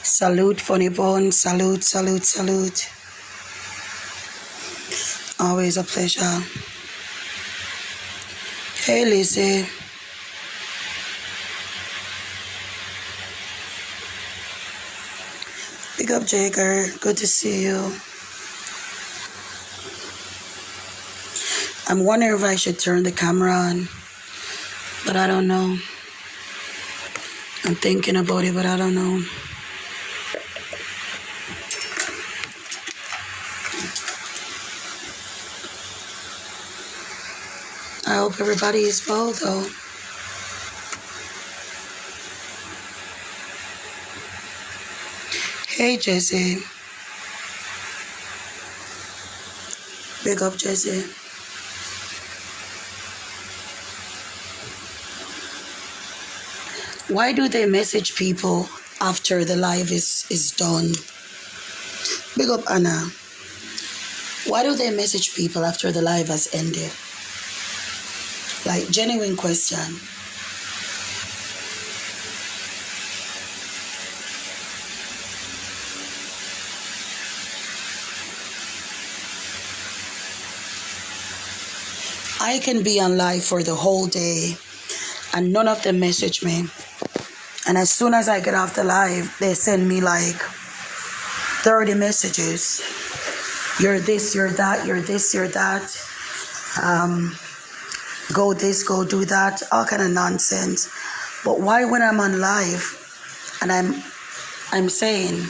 Salute, funny bone. Salute, salute, salute. Always a pleasure. Hey, Lizzie. Big up, Jager. Good to see you. I'm wondering if I should turn the camera on, but I don't know. I'm thinking about it, but I don't know. I hope everybody is well, though. Hey, Jesse. Big up, Jesse. Why do they message people after the live is done? Big up, Anna. Why do they message people after the live has ended? Like, genuine question. I can be on live for the whole day and none of them message me. And as soon as I get off the live, they send me like 30 messages. You're this, you're that, you're this, you're that. Go this, go do that, all kind of nonsense. But why when I'm on live and I'm saying,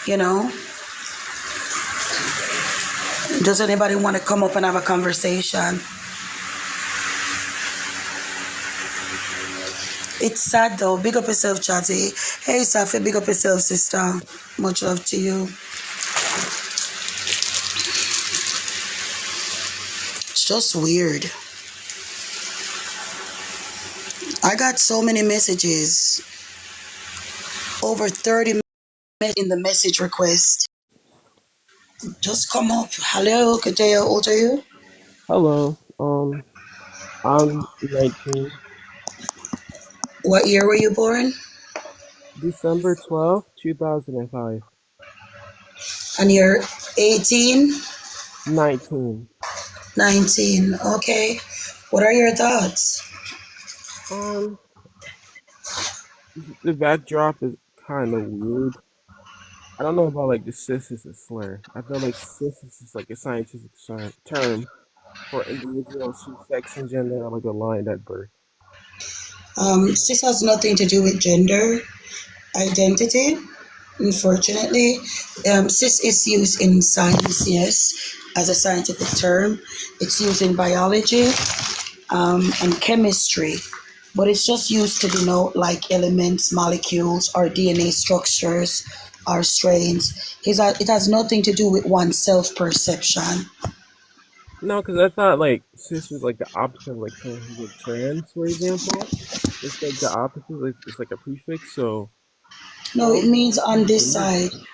you know, does anybody want to come up and have a conversation? It's sad though. Big up yourself, Chatty. Hey, Safi, big up yourself, sister. Much love to you. It's just weird. I got so many messages. Over 30 in the message request. Just come up. Hello, good day. How old are you? Hello. I'm 19. What year were you born? December 12th, 2005. And you're 18? 19. 19. Okay. What are your thoughts? Um, the backdrop is kind of weird. I don't know about like the cis is a slur. I feel like cis is just like a scientific term for individuals whose sex and gender are like aligned at birth. This has nothing to do with gender identity. Unfortunately, cis is used in science, yes, as a scientific term. It's used in biology and chemistry, but it's just used to denote like elements, molecules, or DNA structures or strains. It has nothing to do with one's self perception. No, because I thought like cis was like the opposite of like someone who's like trans, for example. It's like the opposite. Like, it's like a prefix. So No, it how means on does it this mean side. that?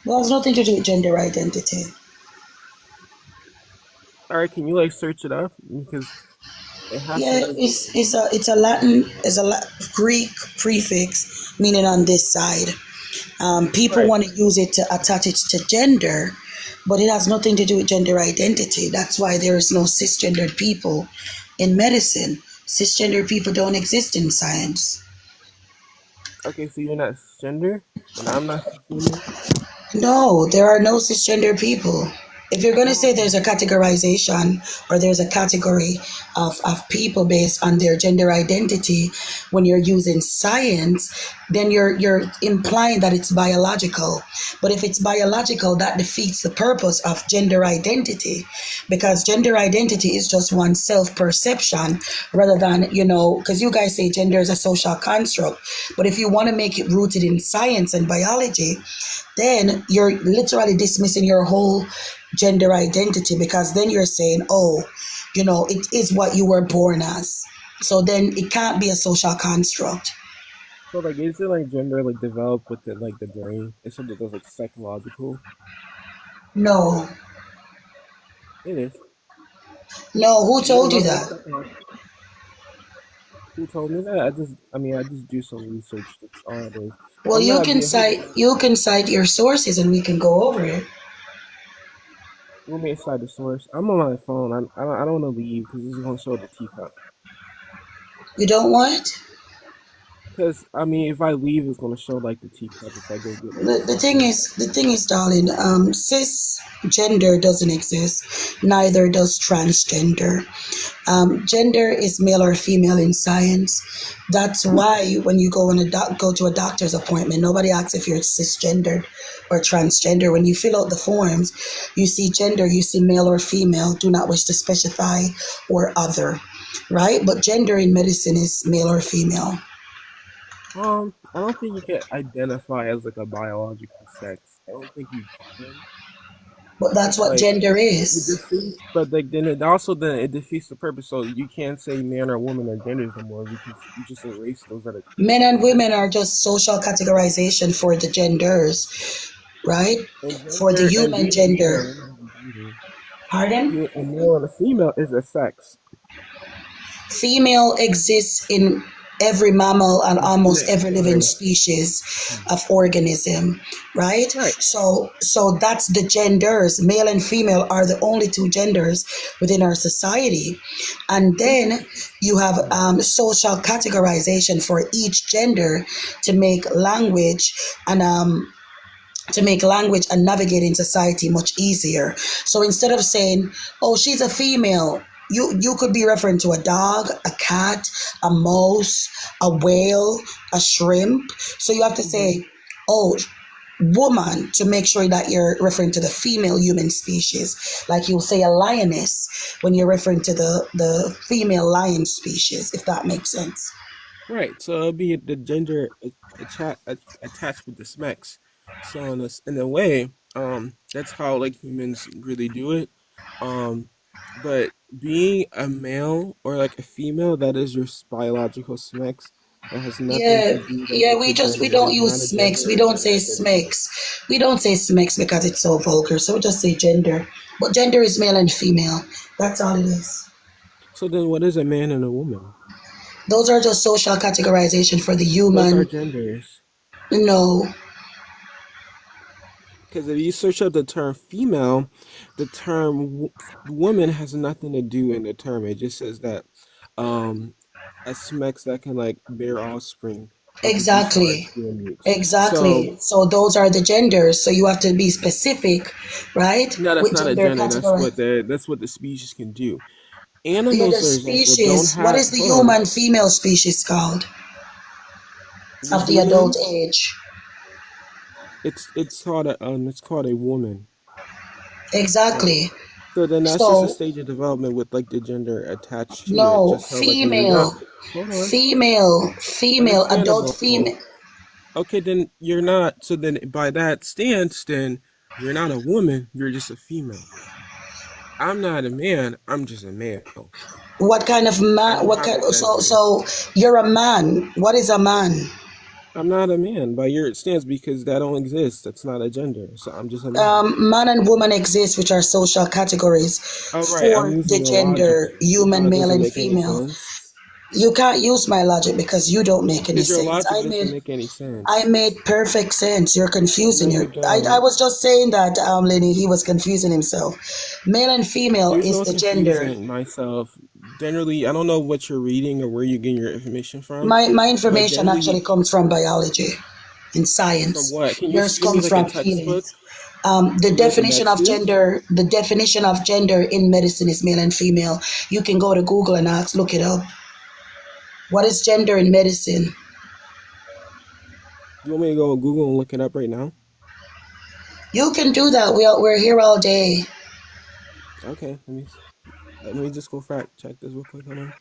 Well, it has nothing to do with gender identity. All right, can you like search it up because it has to Yeah, like it's a Latin, Greek prefix meaning on this side. People right. want to use it to attach it to gender, but it has nothing to do with gender identity. That's why there is no cisgendered people in medicine. Cisgendered people don't exist in science. Okay, so you're not cisgender, and I'm not cisgender. No, there are no cisgender people. If you're going to say there's a categorization or there's a category of people based on their gender identity when you're using science, then you're implying that it's biological. But if it's biological, that defeats the purpose of gender identity because gender identity is just one's self perception rather than, because you guys say gender is a social construct. But if you want to make it rooted in science and biology, then you're literally dismissing your whole gender identity because then you're saying, oh, it is what you were born as. So then it can't be a social construct. So like, is it like gender like developed with the brain? It's something that's like psychological. No, It is. no, who You don't told know you that it's that? psychological? Who told me that? I just do some research. That's all it is. Well, I'm not being. Who, you can cite your sources and we can go over it. who made inside the source? I'm on my phone. I don't want to leave because this is gonna show the teacup. You don't want? Because I mean, if I leave, it's gonna show like the teacup. If I go get my The stuff. thing is, darling, cisgender doesn't exist. Neither does transgender. Gender is male or female in science. That's why when you go to a doctor's appointment, nobody asks if you're cisgendered or transgender. When you fill out the forms, you see gender, you see male or female. Do not wish to specify or other, right? But gender in medicine is male or female. I don't think you can identify as like a biological sex. I don't think you can. But that's It's what like gender it is. defeats, but like then it defeats the purpose. So you can't say man or woman or genders no more because you just erase those that Men and women existed. are just social categorization for the genders, right? And For the gender and human being a man gender. or woman is a gender. Pardon? Being a male and a female is a sex. Female exists in every mammal and It's in almost it. every living Sorry. species of organism, right? Right. So that's the genders. Male and female are the only two genders within our society. And It's then just you have yeah. social categorization for each gender to make language and navigating society much easier. So instead of saying, "Oh, she's a female," you could be referring to a dog, a cat, a mouse, a whale, a shrimp. So you have to hmm say, "Oh, woman," to make sure that you're referring to the female human species. Like you'll say a lioness when you're referring to the female lion species, if that makes sense. Right. So it'll be the gender attached with the smex. So in a way, that's how like humans really do it. Um, but being a male or like a female, that is your biological smex. That has nothing Yeah, to do yeah, with the we gender. It don't is not a use gender smeks. We or don't gender say identity. smeks. We don't say smeks because it's so vulgar. So we just say gender. But gender is male and female. That's all it is. So then, what is a man and a woman? Those are just social categorization for the Those are human. genders. No, Because if you search up the term female, the term woman has nothing to do in the term. It just says that um, a smex that can like bear offspring or produce large exactly. gametes. So Exactly. So those are the genders. So you have to be specific, right? no, that's With not a gender gender. category. That's what the species can do. Yeah, Animals, the for example, don't species. What have. is the Hold on, human female species called the of the adult human. age? It's called a woman. Right. Exactly. So then that's just a So stage of development with like the gender attached to it. no, Just how like when you're young. Hold on. adult Understandable. female. Okay, then you're not. So then, by that stance, then you're not a woman. You're just a female. I'm not a man. I'm just a male. What kind of I man? don't What have kind? a So, gender. so you're a man. What is a man? I'm not a man by your stance because that don't exist. That's not a gender. So I'm just a man. Man and woman exist, which are social categories Oh right, I'm for using the your logic. gender This human, why it male, doesn't and make any female. sense. You can't use my logic because you don't make any Because your sense. logic doesn't make any I sense. made perfect sense. You're No, confusing. you I don't. was just saying that, Lenny, he was confusing himself. Male and female There's is no the gender. confusing myself. Generally, I don't know what you're reading or where you're getting your information from, My but information actually generally, comes from biology and from science. what? Can you Yours give me comes like a from feelings. textbook? The Maybe like a definition of Nexus? gender, the definition of gender in medicine is male and female. You can go to Google and look it up. What is gender in medicine? You want me to go on Google and look it up right now? You can do that. We're here all day. Okay, let me just go fact check this real quick. Hold on.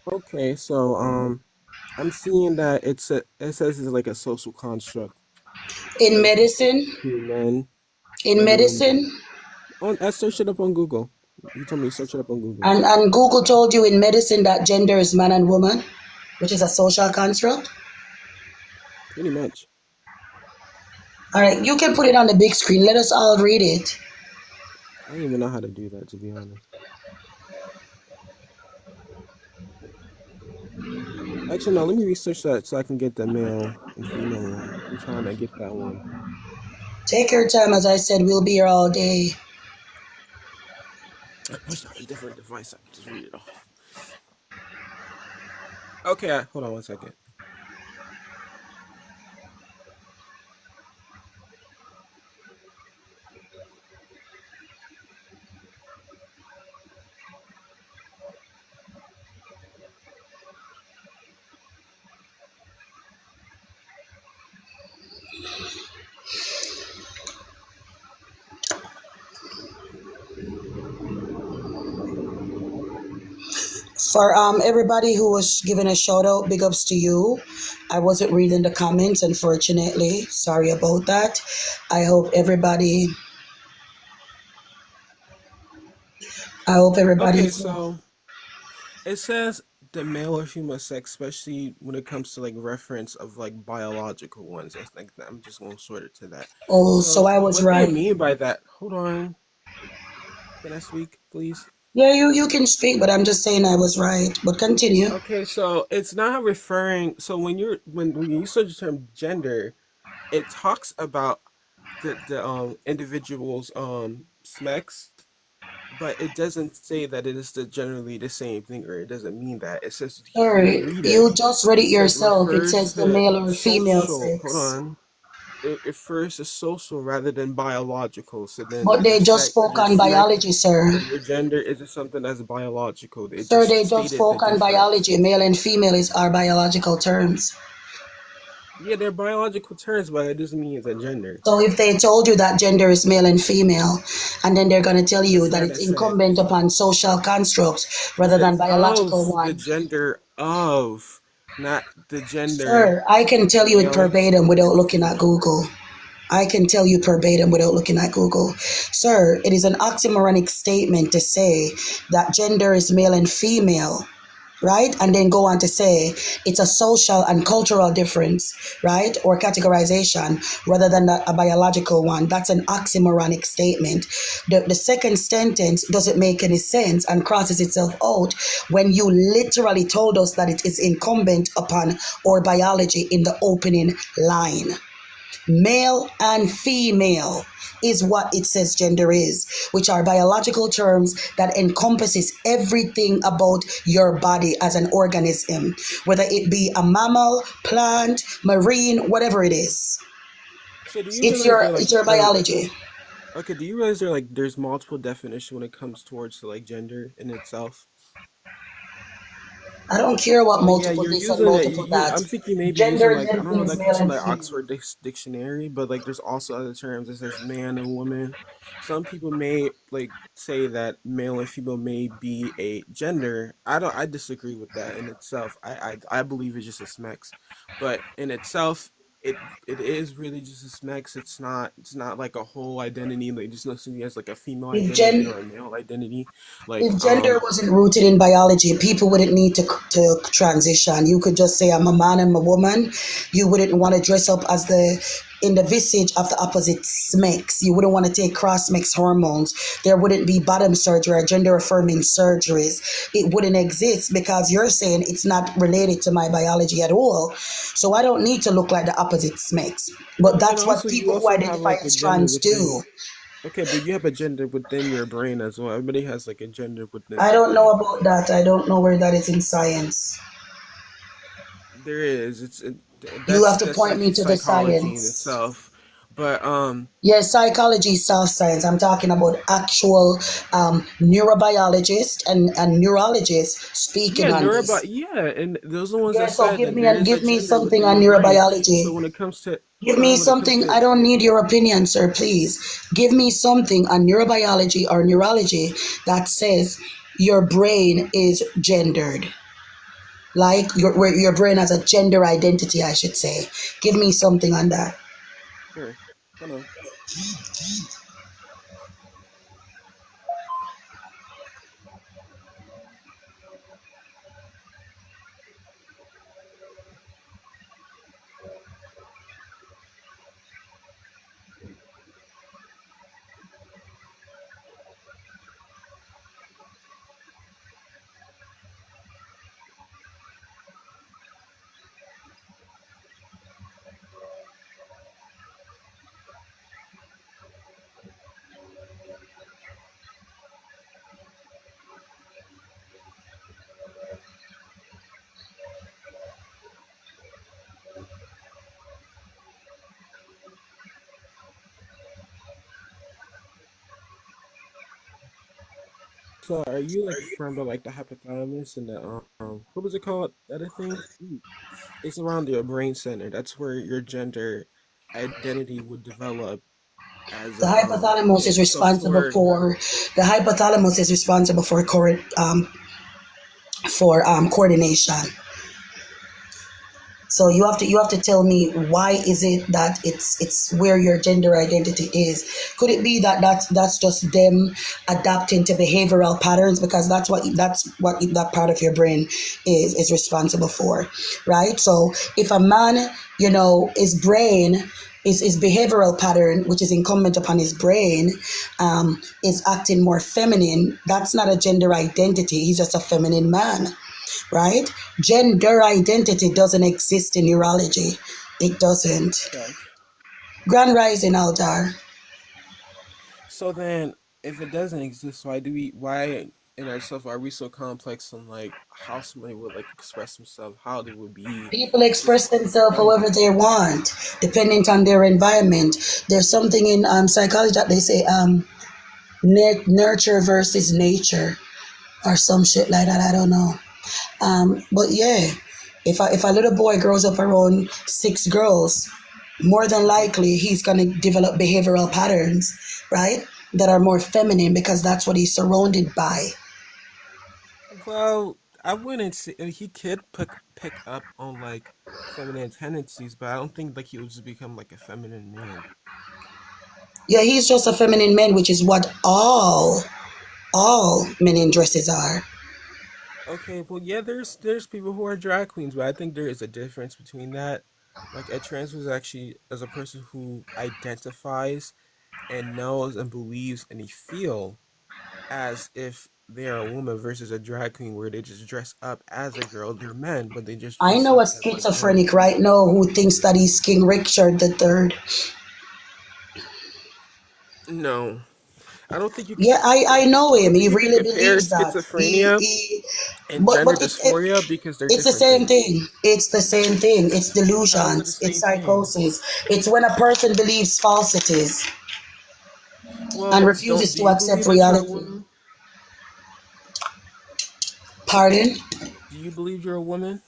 Okay, so I'm seeing that it says it's like a social construct In that's medicine, assigned to men in and women. medicine, I searched it up on Google. You told me to search it up on Google. and Google told you in medicine that gender is man and woman, which is a social construct. Pretty much. All right, you can put it on the big screen. Let us all read it. I don't even know how to do that, to be honest. Actually, no, let me research that so I can get the male and female one. I'm trying to get that one. Take your time, as I said, we'll be here all day. I pushed on a different device. I can just read it off. Okay, hold on one second. For everybody who was giving a shout out, big ups to you. I wasn't reading the comments, unfortunately. Sorry about that. I hope everybody. I hope Okay, everybody's. so it says the male or female sex, especially when it comes to like reference of like biological ones. I think that I'm just gonna sort it to that. Oh, so So I was what they right. mean by that? Hold on. Can I speak, please? Yeah, you can speak, but I'm just saying I was right. But continue. Okay, so it's not referring. So when you search the term gender, it talks about the individual's sex, but it doesn't say that it is generally the same thing, or it doesn't mean that. It says when you Sorry, read it, you just read it it says yourself. It refers says the to male or female social. Hold sex. on. It refers to social rather than biological. So then But they just spoke your on sex biology, sir. or your gender isn't something that's biological. It Sir, just they just stated the spoke on difference. biology. Male and female is our biological terms. Yeah, they're biological terms, but it doesn't mean it's a gender. So if they told you that gender is male and female, and then they're going to tell you That's that not it's a say. incumbent upon social constructs It rather than says biological of the one. gender of, not the gender Sir, I can tell you it male verbatim without and looking at female. Google. I can tell you verbatim without looking at Google. Sir, it is an oxymoronic statement to say that gender is male and female, right? And then go on to say it's a social and cultural difference, right? Or categorization rather than a biological one. That's an oxymoronic statement. The second sentence doesn't make any sense and crosses itself out when you literally told us that it is incumbent upon our biology in the opening line. Male and female is what it says gender is, which are biological terms that encompasses everything about your body as an organism, whether it be a mammal, plant, marine, whatever it is. So do you It's realize your they're it's your like biology. okay, do you realize they're like there's multiple definitions when it comes towards to like gender in itself? I don't care what So yeah, multiple you're this and using it. multiple that. I'm thinking maybe using Gender like I then don't know means that male comes from and the female. Oxford Dictionary, but like there's also other terms that says man and woman. Some people may like say that male and female may be a gender. I don't. I disagree with that in itself. I believe it's just a smex, but in itself. It is really just a smex. It's not like a whole identity. Like just necessarily as like a female If identity gen or a male identity. Like if gender wasn't rooted in biology, people wouldn't need to transition. You could just say I'm a man, I'm a woman. You wouldn't want to dress up as the in the visage of the opposite sex. You wouldn't want to take cross mix hormones. There wouldn't be bottom surgery or gender affirming surgeries. It wouldn't exist because you're saying it's not related to my biology at all. So I don't need to look like the opposite sex. But but then that's what also you people who also have identify like a as gender trans within. do. Okay, but you have a gender within your brain as well. Everybody has like a gender within I their don't know brain. about that. I don't know where that is in science. There is. You have to That's point me actually to the psychology in science. itself. But Yes, psychology is soft science. I'm talking about actual neurobiologists and neurologists speaking yeah, on this. yeah, and those are the ones Yeah, that so said give that me there and is a give me gender something within on your brain. neurobiology. So when it comes to Give hold me on, when it comes something. to I don't need your opinion, sir. Please give me something on neurobiology or neurology that says your brain is gendered. Like where your brain has a gender identity, I should say. Give me something on that. Sure. Hold on. So are you like referring to like the hypothalamus and the what was it called? The other thing? It's around your brain center. That's where your gender identity would develop as The a hypothalamus is kid. So responsible for for the hypothalamus is responsible for coordination. So you have to tell me why is it that it's where your gender identity is. Could it be that that's just them adapting to behavioral patterns, because that's what that part of your brain is responsible for, right? So if a man, his brain is his behavioral pattern, which is incumbent upon his brain, is acting more feminine. That's not a gender identity. He's just a feminine man, right? Gender identity doesn't exist in neurology. It doesn't. yes. Grand Rising Aldar. So then if it doesn't exist, why in ourselves are we so complex on like how somebody would like express themselves, how they would be People express physically themselves present? however they want, depending on their environment. There's something in psychology that they say nurture versus nature or some shit like that. I don't know. But yeah, if a little boy grows up around six girls, more than Mhm. likely he's gonna develop behavioral patterns, right? That are more feminine because that's what he's surrounded by. Well, I wouldn't say he could pick up on like feminine tendencies, but I don't think like he would just become like a feminine man. Yeah, he's just a feminine man, which is what all men in dresses are. Okay, well, yeah, there's people who are drag queens, but I think there is a difference between that. Like a trans was actually as a person who identifies and knows and believes and they feel as if they are a woman versus a drag queen where they just dress up as a girl. They're men, but they just I dress know a up as like schizophrenic women. right now who thinks that he's King Richard the Third. No, I don't think you could. Yeah, I know I him. don't He think you could really compare believes that. He schizophrenia he. and gender But dysphoria because they're it's the different same things. thing. It's the same thing. It's How is it the delusions. It's same thing? psychosis. It's when a person believes falsities and Well, don't refuses do to you accept believe that you're a reality. woman? Pardon? Do you believe you're a woman?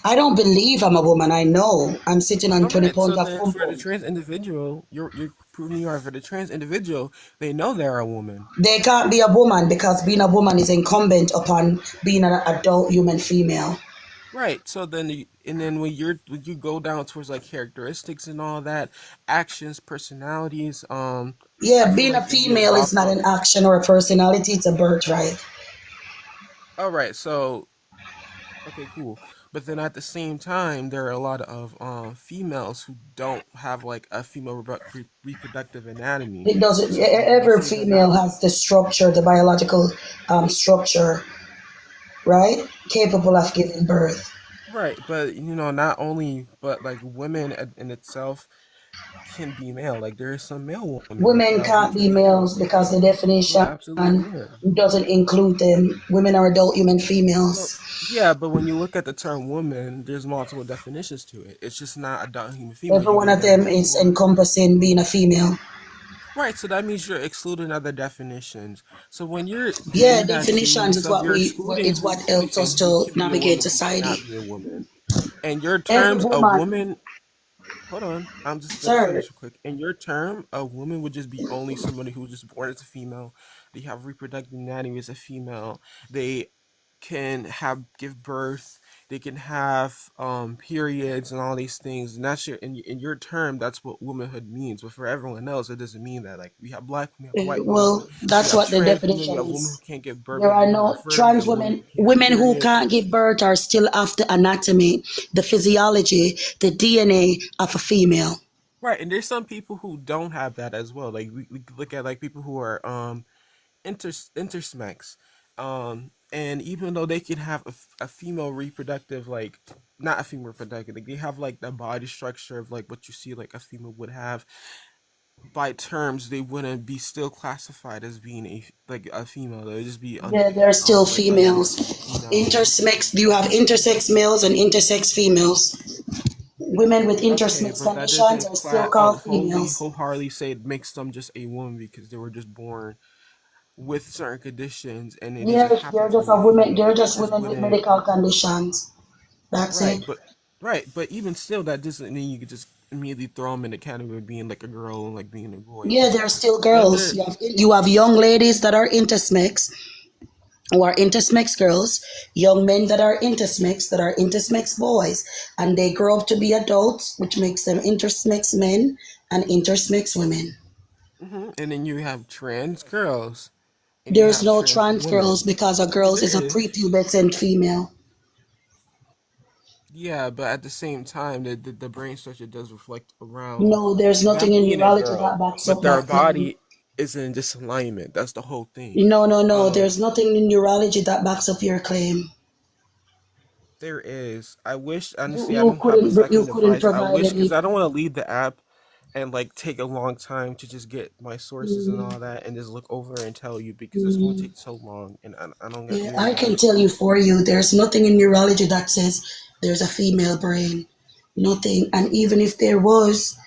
I don't believe I'm a woman. I know. I'm sitting on All 20 right, so pounds of then pum for the pum. trans individual, you're proving you are. For the trans individual, they know they're a woman. They can't be a woman because being a woman is incumbent upon being an adult human female. Right. So then, and then when you go down towards like characteristics and all that, actions, personalities, I Yeah, feel being a like if you female is adopt not a, an action or a personality, it's a birthright. all right, so okay, cool. But then at the same time, there are a lot of females who don't have like a female reproductive anatomy, It doesn't, so then you every say that that female has the structure, the biological structure, right? Capable of giving birth. right, but not only but like women in itself can be male. Like there is some male women Women that can't be reproduce males naturally because the who definition absolutely can. doesn't include them. Women are adult human Well, females. yeah, but when you look at the term woman, there's multiple definitions to it. It's just not adult human female. Every You one can of either them be a is woman. encompassing being a female. Right, so that means you're excluding other definitions. So when you're Yeah, doing that to definitions is yourself, what you're we excluding is who what who helps us can to be a navigate woman, who society. cannot be a woman. And your Every terms, a woman, woman. Hold on, I'm just let me sir. finish real quick. In your term, a woman would just be only somebody who was just born as a female. They have reproductive anatomy as a female. They can have give birth, they can have periods and all these things, and that's in your term, that's what womanhood means. But for everyone else, it doesn't mean that. Like we have black women, we have white women, Well, we that's have what the trans women, we definition have women who is. can't give birth There but are they have no fertility, we trans have women women. who can't have Women who periods. can't give birth are still after anatomy, the physiology, the DNA of a female. Right, and there's some people who don't have that as well. Like we look at like people who are intersmex, and even though they can have a female reproductive, like not a female reproductive, like they have like the body structure of like what you see like a female would have. By terms, they wouldn't be still classified as being a like a female. They would just be Yeah, they're still like under females. female. Intersex, you have intersex males and intersex females. Women with Okay, intersex but that conditions doesn't are still called females. wholeheartedly say it makes them just a woman because they were just born with certain conditions and they Yeah, just happen they're to just be a a women. female. They're Like that just just women with wouldn't. medical conditions. That's Right, it. but even still, that doesn't mean you could just immediately throw them in the category of being like a girl and like being a boy. Yeah, Because they're still girls. gender, You have young ladies that are intersex, who are intersex girls, young men that are intersex boys, and they grow up to be adults, which makes them intersex men and intersex women. and then you have trans girls and you There's have no trans trans girls women. because a Yeah, girls there is a is. prepubescent female. Yeah, but at the same time, the brain structure does reflect around No, there's nothing them in being a neurology girl, that backs but up their that claim. body is in disalignment. That's the whole thing. No, no, no. Um, There's nothing in neurology that backs up your claim. there is. I wish You honestly I you don't have a couldn't you second couldn't device. I provide wish because any. I don't want to leave the app and like take a long time to just get my sources and Mm, all that and just look over and tell you because it's going to mm. take so long and I don't got Yeah, I nearly can enough tell you time. for you, there's nothing in neurology that says there's a female brain. Nothing. And even if there was,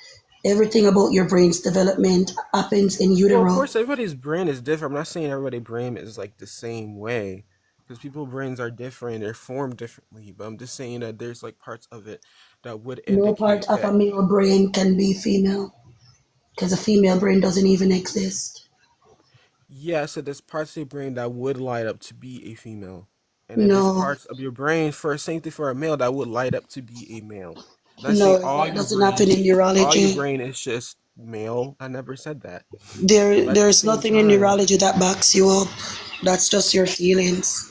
everything about your brain's development happens in Well, of utero. course, everybody's brain is different. I'm not saying everybody's brain is like the same way, because people's brains are different. They're formed differently. But I'm just saying that there's like parts of it that would No part indicate of a that. male brain can be female because a female brain doesn't even exist. Yeah, so there's parts of your brain that would light up to be a female, and then there's No, parts of your brain for same thing for a male that would light up to be a male. I'm not saying no, that doesn't happen in all your neurology. brain is just male. I never said that. But at the There's same nothing in time, neurology that backs you up. That's just your feelings.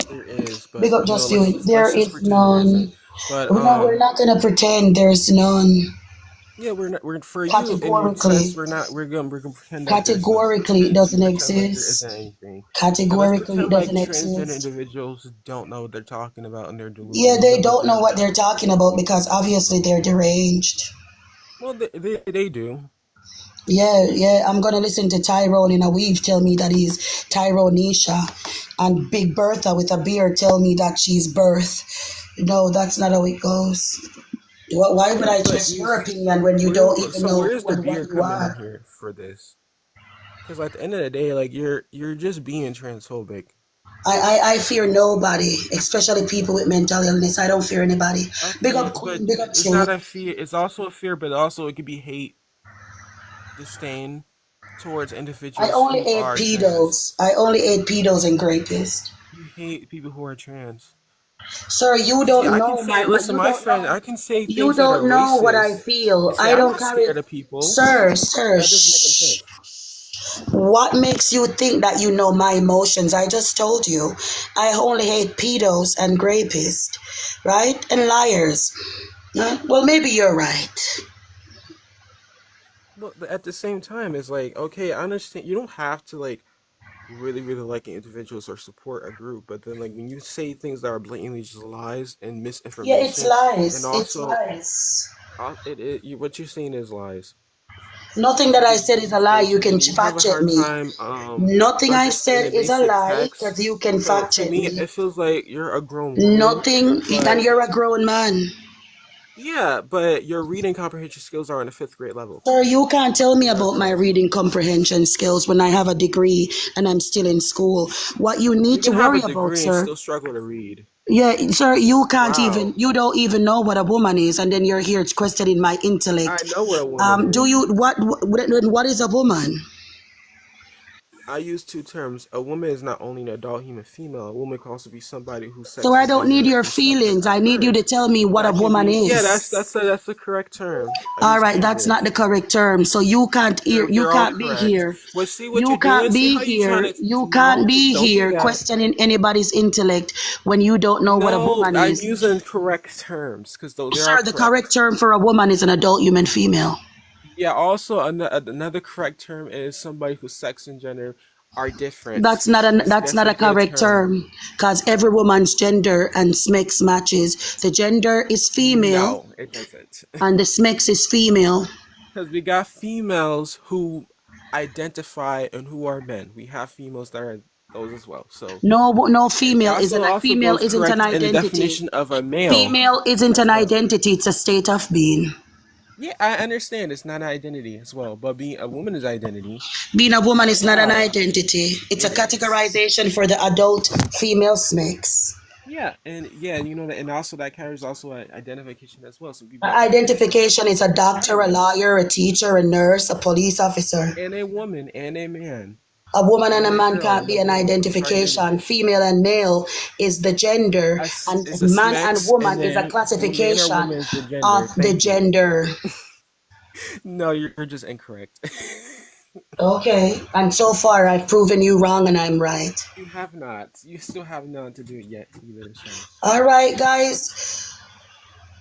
there is. Big But up just you. There let's just is pretend there isn't. none. But We're not gonna pretend there's none. yeah, we're not. We're for you in your sense. Categorically, We're gonna pretend that there's none. categorically it You doesn't pretend like there exist. isn't anything, and let's Categorically it pretend like doesn't transgender exist. individuals don't know what they're talking about and they're Yeah, delusional. they Then don't know they're what they're talking about because obviously they're deranged. well, they do. Yeah, yeah, I'm gonna listen to Tyrone in a weave tell me that he's Tyronisha, and Big Bertha with a beard tell me that she's Birth. No, that's not how it goes. Why would Yeah, I but trust your opinion when you don't even know where's who the and what beer you coming in are? here for this? Because at the end of the day, like you're just being transphobic. I fear nobody, especially people with mental illness. I don't fear anybody. Big Okay, up but Queen, big up it's not Truth. a fear. It's also a fear, but also it could be hate, disdain towards I individuals only who ate are trans. pedos. I only ate pedos and grapists. You hate people who are trans. Sir, you See, don't I can know say, my listen, you my don't friend, know I can say you things that are don't know what I racist feel. and say I I'm don't not carry scared of people. sir, That doesn't make any sense. what makes you think that you know my emotions? I just told you. I only hate pedos and grapists, right? And liars. Well, maybe you're right. But at the same time, it's like, okay, I understand you don't have to like really like individuals or support a group, but then like when you say things that are blatantly just lies and Yeah, it's misinformation, and lies. It's also lies. what you're saying is lies. Nothing If that you I give said is a lie. You can and you have fact a check hard me. time Nothing I said understanding is a basic lie because text, you can so fact to check me me. it feels like you're a grown woman, Nothing, and but you're a grown man. yeah, but your reading comprehension skills are on a fifth grade level. Sir, you can't tell me You're a about my girl. reading comprehension skills when I have a degree and I'm still in school. What you You need to can have a worry about, degree and sir. still struggle to read. Yeah, sir, Wow. you don't even know what a woman is, and then you're here questioning my I intellect. know what a woman Do is. you, what is a woman? I use two terms. A woman is not only an adult human female. A woman can also be somebody whose So sex I and don't need gender your is separate feelings. at I need you birth. to tell me what a That can woman be, yeah. is. That's the correct term. I All use right, that's not the genders. correct term. So you You're all can't be correct. here. Well, see what You you're doing. can't See be how you trying here. to? You can't No, be don't do here that. questioning anybody's intellect when you don't know what a No, woman I'm is. using correct terms because though they are Sir, the correct correct. term for a woman is an adult human female. Yeah. Also, another correct term is somebody whose sex and gender are different. That's That's not a a good correct term. term because every woman's gender and SMEX matches. The gender is female No, it doesn't. and the SMEX is female. Because we got females who identify and who are men. We have females that are those as well. So No, it female isn't a also female goes isn't an correct in the identity. definition of a male Female isn't an as well. identity, it's a state of being. Yeah, I understand it's not an identity as well, but being a woman is identity. Being a woman is not an Wow, identity. It's a it is. categorization for the adult female SMEX. Yeah, you know that, and also that carries also an identification as well. Some people identify Identification is a doctor, a categories, lawyer, a teacher, a nurse, a police officer. and a woman and a man A woman and a and a man girl can't and a be an boy. Those are identification. identities. Female and male is the gender, and It's a man and smex, and woman is a then man or classification woman is the of gender. the Thank you. gender. No, you're just incorrect. Okay, and so far I've proven you wrong and I'm right. You have not. You still have none to do it yet, either, Sean. All right, guys.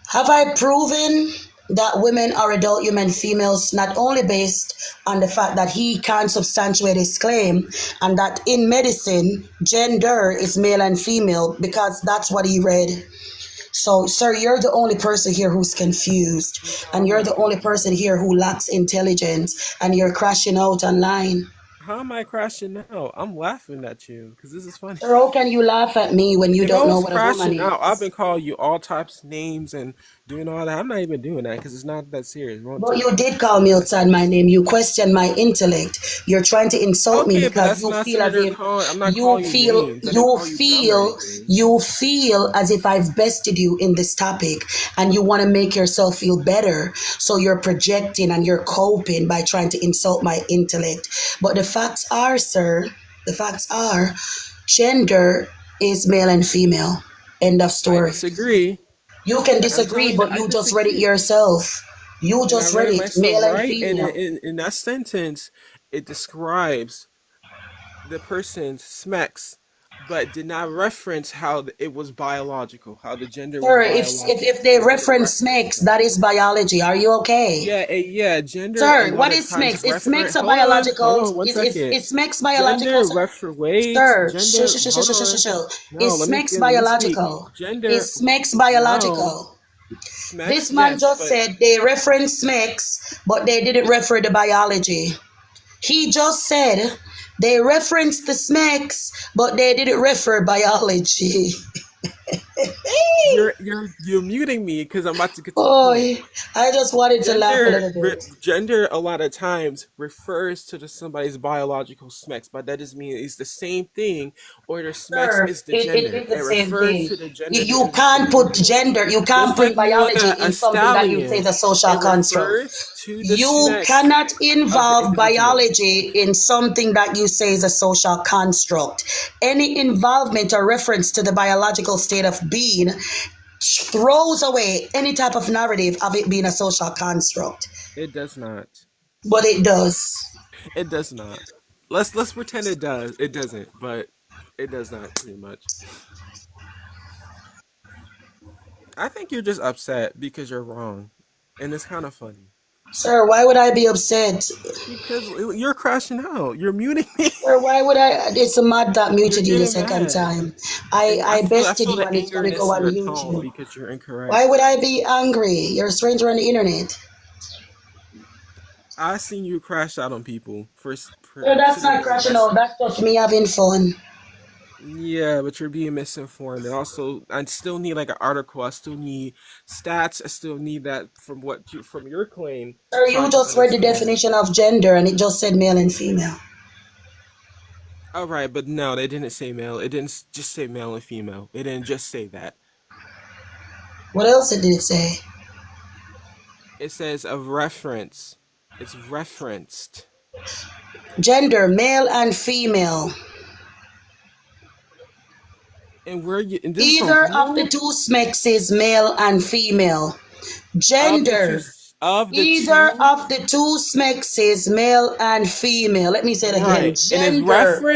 Have I proven that women are adult human females not only based on the fact that he can't substantiate his claim and that in medicine gender is male and female because that's what he read. So, sir, you're the only person here who's confused, No, and I'm you're not the only person confused. here who lacks intelligence, and you're crashing out online. How am I crashing now? I'm laughing at you because this is funny. Sir, how can you laugh at me when you If I don't know was what a woman crashing out, I've is? been calling you all types of names and doing all that. I'm not even doing that because it's not that serious. We won't But take you did call something me that outside my serious. name. You questioned my intellect. You're trying to insult me Okay, but because that's you not feel sitting as there if calling. I'm not you calling you feel names. I didn't you call you dumb or feel anything. you feel as if I've bested you in this topic and you want to make yourself feel better. So you're projecting and you're coping by trying to insult my intellect. But the facts are, sir, the facts are gender is male and female. End of I story. disagree. You can I'm disagree, telling you that but I you just read it disagree. yourself. You And I just read read it it, myself, male and right? And female. in that sentence, it describes the person smacks, but did not reference how it was biological, how the gender was Sir, if biological. they It didn't reference reference snakes, that. that is biology. Are you okay? Yeah, yeah, gender a Sir, lot what of is times snakes? Is snakes reference. a Hold biological? on, one second. Is snakes biological, Gender sir? refer. Wait, Sir, gender. Hold on. No, is snakes let me speak. biological? Gender. Is snakes No, biological? smacks. This man Yes, just but said they reference snakes, but they didn't refer the biology. He just said they referenced the snakes, but they didn't refer biology. you're muting me because I'm about to get to the Oh, point. I just wanted to laugh a little bit. Gender a lot of times refers to somebody's biological sex, but that doesn't mean it's the same thing or their sex Sir, is the it gender. is the It same refers thing. to the gender You of the can't put individual. gender, you can't Just put like you biology want in a something that you say is stallion, a social it construct. refers to the You sex cannot of the involve individual. biology in something that you say is a social construct. Any involvement or reference to the biological state of being throws away any type of narrative of it being a social construct. It does not. But it does. It does not. Let's pretend it does. It doesn't, but it does not pretty much. I think you're just upset because you're wrong. And it's kind of funny. Sir, why would I be upset? Because you're crashing out. You're muting me. Sir, why would I? It's a mad that You're muted you the getting second mad. time. And I I bested feel you the and it's going to go angerness in on your tone YouTube. because you're Why would incorrect. I be angry? You're a stranger on the internet. I seen you crash out on people for Sir, that's sitting not there crashing out. investing. That's just me having fun. Yeah, but you're being misinformed. And also, I still need like an article. I still need stats. I still need that from your claim, Sir, so I you can just read the understand. definition of gender and it just said male and female. All right, but no, they didn't say male. It didn't just say male and female. It didn't just say that. What else did it say? It says a reference. It's referenced. Gender, male and female. And this is from Either of the who? two sexes, male and female. Of the two, Gender, of the either two, of the two sexes, male and female. Let me say it again. right? And Gender.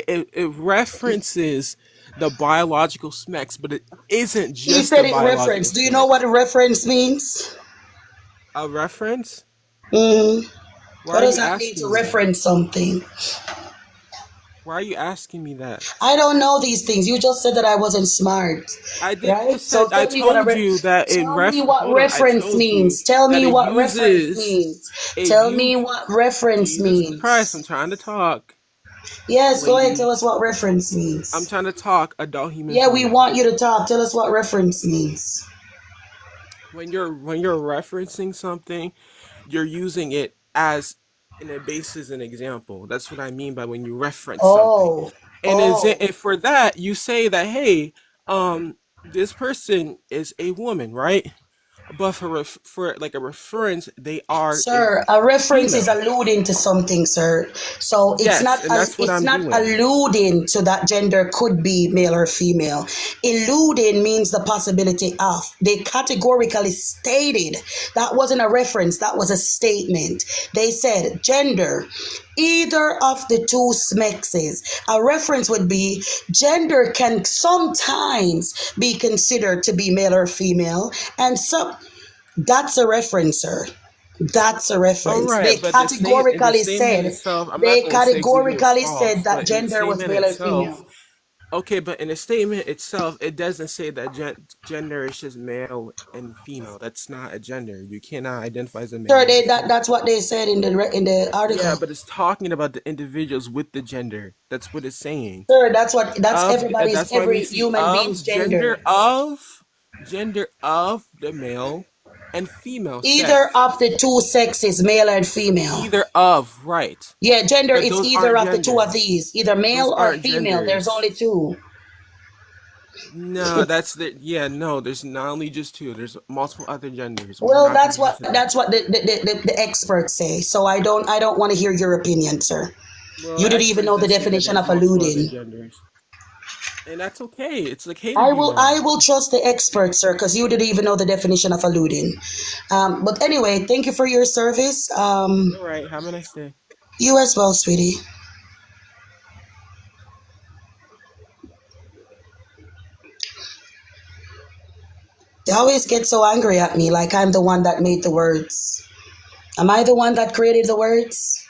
it references the biological sex, but it isn't He just said the it reference. biological Do you know what sex. a reference means? A reference? hmm Why What are does you that mean to asking me that? reference something? Why are you asking me that? I don't know these things. You just said that I wasn't smart, I did right? just So said I tell me what told you that it tell me ref. what Hold on, I reference told you means. Tell that me it what reference uses means. it Tell me use. what reference Jesus Christ! I'm means. trying to talk, Yes, go ahead. Tell lady. us what reference I'm means. trying to talk. Adult human Yeah, we female. want you to talk. Tell us what reference means. When you're referencing something, you're using it as in a basis an example. That's what I mean by when you reference something. Oh, And for that, you say that, hey, this person is a woman, right? But for like a reference, they are a sir, a reference is female. alluding to something, sir. So Yes, and that's what it's I'm not doing. alluding to that gender could be male or female. Alluding means the possibility of. They categorically stated that wasn't a reference, that was a statement. They said gender, either of the two sexes. A reference would be gender can sometimes be considered to be male or female, and some that's a reference, sir. That's a All reference. right, but the statement itself, I'm not They going to say Google is categorically said false, that but in the gender was statement male and itself, female. okay, but in the statement itself, it doesn't say that gender is just male and female. That's not a gender. You cannot identify as a male Sir, or a female. that's what they said in the Yeah, article. but it's talking about the individuals with the gender. That's what it's saying. Sir, that's That's why we every see human being's gender. gender of the male and female Either sex. of the two sexes, male and female. Either of, right. Yeah, gender But is those either aren't of the two of genders. these, either Those male or aren't female. There's genders. only two. No, yeah, no, there's not only just two, there's multiple other genders. We're Well, not gonna get into that. that's what the experts say. So I don't want to hear your opinion, sir. Well, You didn't even experts know the does say that definition there's of multiple other alluding. genders. And that's okay. It's okay to be I wrong. will trust the experts, sir, because you didn't even know the definition of alluding. But anyway, thank you for your service. All right, have a nice day. You as well, sweetie. They always get so angry at me, like I'm the one that made the words. Am I the one that created the words?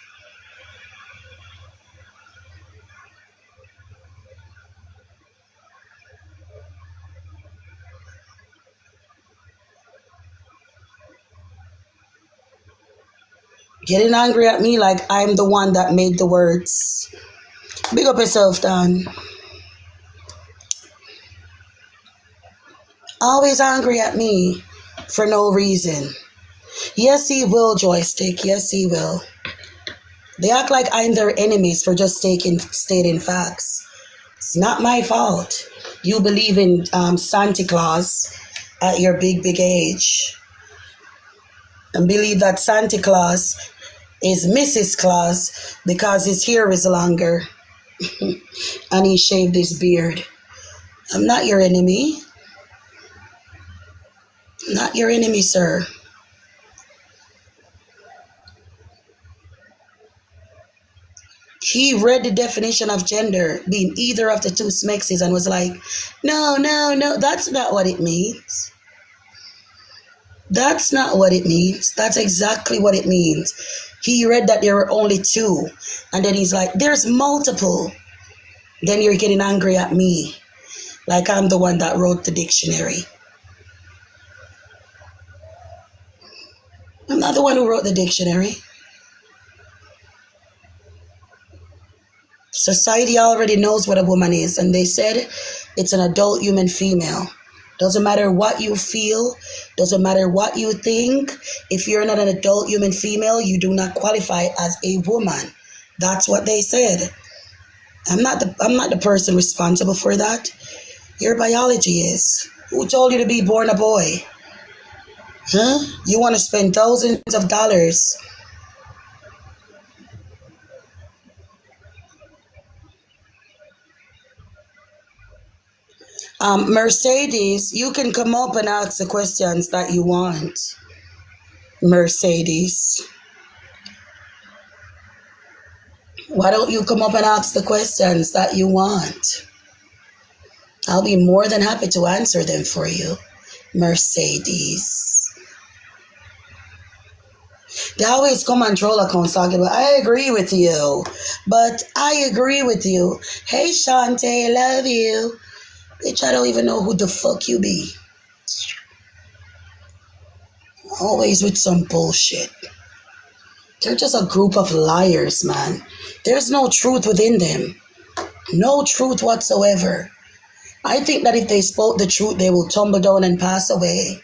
Getting angry at me like I'm the one that made the words. Big up yourself, Dan. Always angry at me for no reason. Yes, he will, joystick. Yes, he will. They act like I'm their enemies for just stating facts. It's not my fault. You believe in Santa Claus at your big age and believe that Santa Claus is Mrs. Claus because his hair is longer and he shaved his beard. I'm not your enemy. I'm not your enemy, sir. He read the definition of gender being either of the two sexes and was like, no, that's not what it means. That's not what it means. That's exactly what it means. He read that there were only two, and then he's like, there's multiple. Then you're getting angry at me, like I'm the one that wrote the dictionary. I'm not the one who wrote the dictionary. Society already knows what a woman is, and they said it's an adult human female. Doesn't matter what you feel, doesn't matter what you think. If you're not an adult human female, you do not qualify as a woman. That's what they said. I'm not the person responsible for that. Your biology is. Who told you to be born a boy? Huh? You want to spend thousands of dollars Mercedes, you can come up and ask the questions that you want. Mercedes, why don't you come up and ask the questions that you want? I'll be more than happy to answer them for you. Mercedes. They always come and troll accounts talking about, I agree with you. But I agree with you. Hey, Shantae, love you. Bitch, I don't even know who the fuck you be. Always with some bullshit. They're just a group of liars, man. There's no truth within them. No truth whatsoever. I think that if they spoke the truth, they will tumble down and pass away.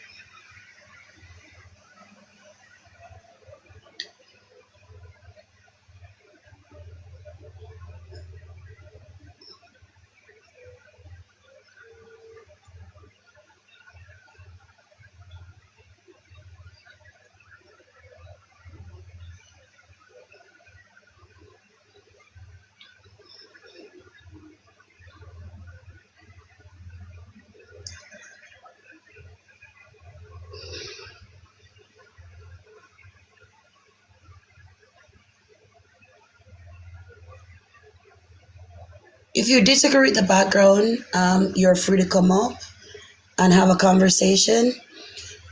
If you disagree with the background, you're free to come up and have a conversation.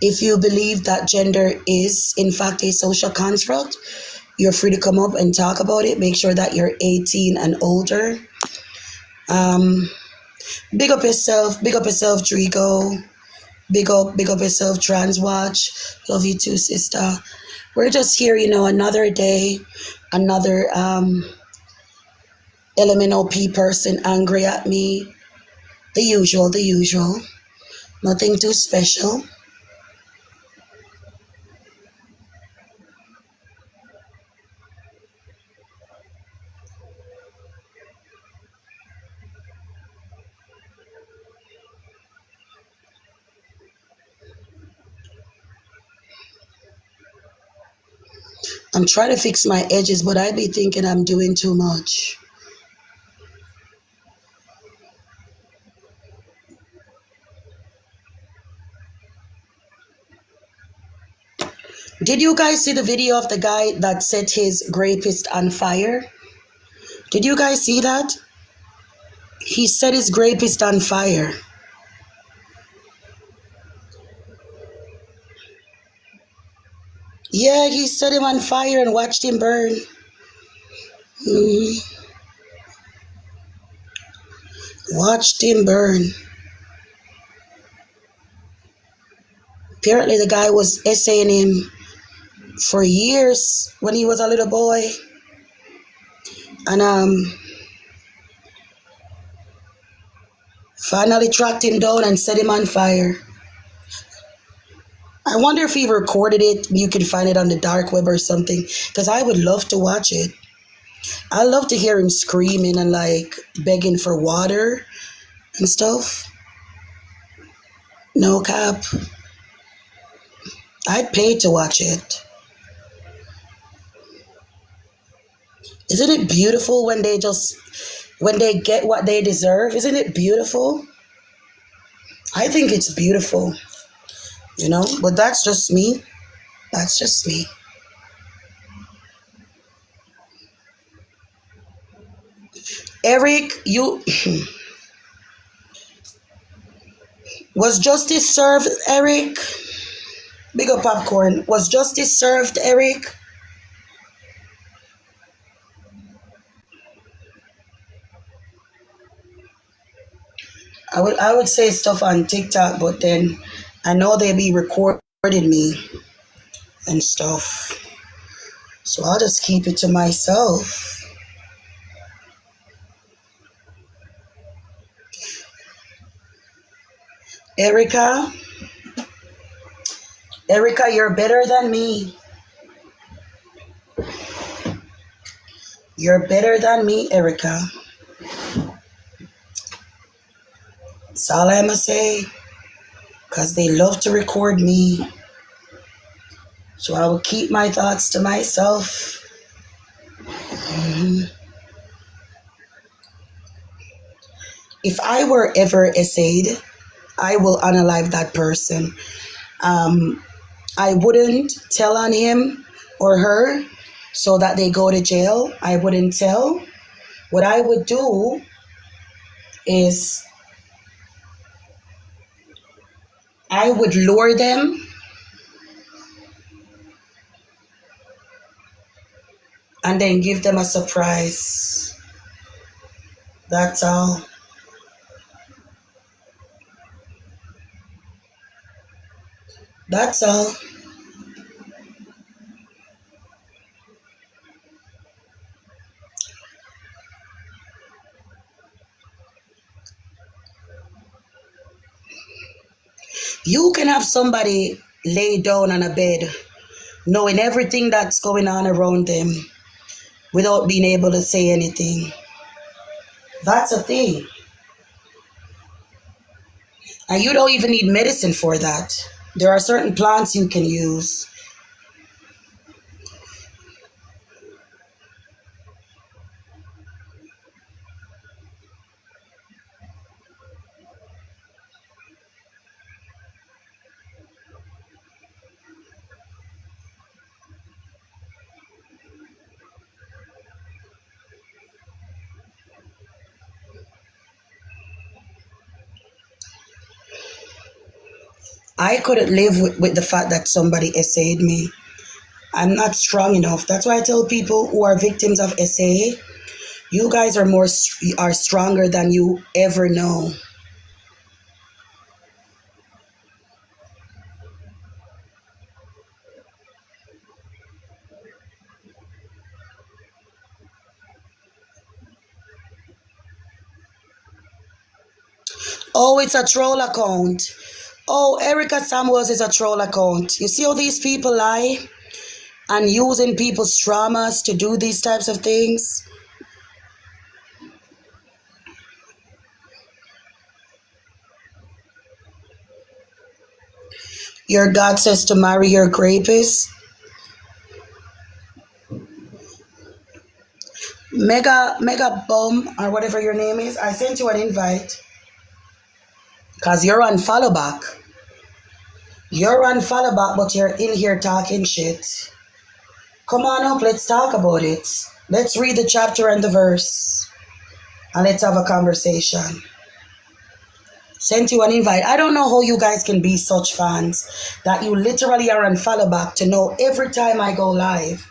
If you believe that gender is, in fact, a social construct, you're free to come up and talk about it. Make sure that you're 18 and older. Um, big up yourself, Drigo. Big up yourself, Transwatch. Love you too, sister. We're just here, another day, another LMNOP person angry at me. The usual, the usual. Nothing too special. I'm trying to fix my edges, but I be thinking I'm doing too much. Did you guys see the video of the guy that set his rapist on fire? Did you guys see that? He set his rapist on fire. Yeah, he set him on fire and watched him burn. Mhm. Watched him burn. Apparently, the guy was essaying him for years when he was a little boy, and finally tracked him down and set him on fire. I wonder if he recorded it. You can find it on the dark web or something, because I would love to watch it. I love to hear him screaming and like begging for water and stuff. No cap. I'd pay to watch it. Isn't it beautiful when they get what they deserve? Isn't it beautiful? I think it's beautiful, but that's just me. That's just me. Eric, you was justice served, Eric? Big up popcorn. Was justice served, Eric? I would say stuff on TikTok, but then I know they be recording me and stuff. So I'll just keep it to myself. Erica, you're better than me. You're better than me, Erica. That's all I'ma say. Because they love to record me. So I will keep my thoughts to myself. Mhm. If I were ever essayed, I will unalive that person. Um, I wouldn't tell on him or her so that they go to jail. I wouldn't tell. What I would do is I would lure them and then give them a surprise. That's all. That's all. You can have somebody lay down on a bed knowing everything that's going on around them without being able to say anything. That's a thing. And you don't even need medicine for that. There are certain plants you can use. I couldn't live with the fact that somebody essayed me. I'm not strong enough. That's why I tell people who are victims of essay, you guys are stronger than you ever know. Oh, it's a troll account. Oh, Erica Samuels is a troll account. You see how these people lie and using people's traumas to do these types of things? Your God says to marry your rapist. Mega Bum or whatever your name is. I sent you an invite because you're on follow back. You're on follow back, but you're in here talking shit. Come on up, let's talk about it. Let's read the chapter and the verse and let's have a conversation. Sent you an invite. I don't know how you guys can be such fans that you literally are on follow back to know every time I go live.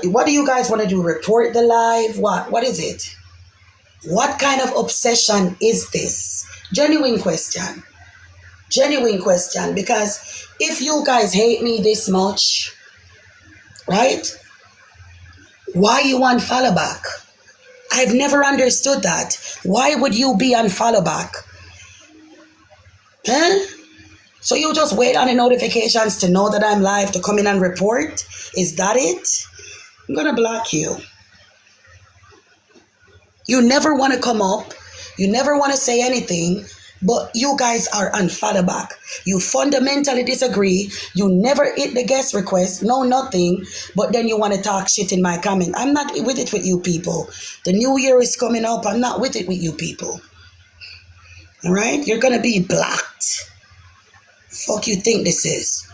What do you guys want to do? Report the live? What? What is it? What kind of obsession is this? Genuine question. Genuine question. Because if you guys hate me this much, right? Why you on follow back? I've never understood that. Why would you be on follow back? Huh? So you just wait on the notifications to know that I'm live to come in and report? Is that it? I'm gonna block you. You never want to come up. You never want to say anything. But you guys are on follow back. You fundamentally disagree. You never hit the guest request. No, nothing. But then you want to talk shit in my comment. I'm not with it with you people. The new year is coming up. I'm not with it with you people. All right? You're going to be blocked. Fuck you think this is?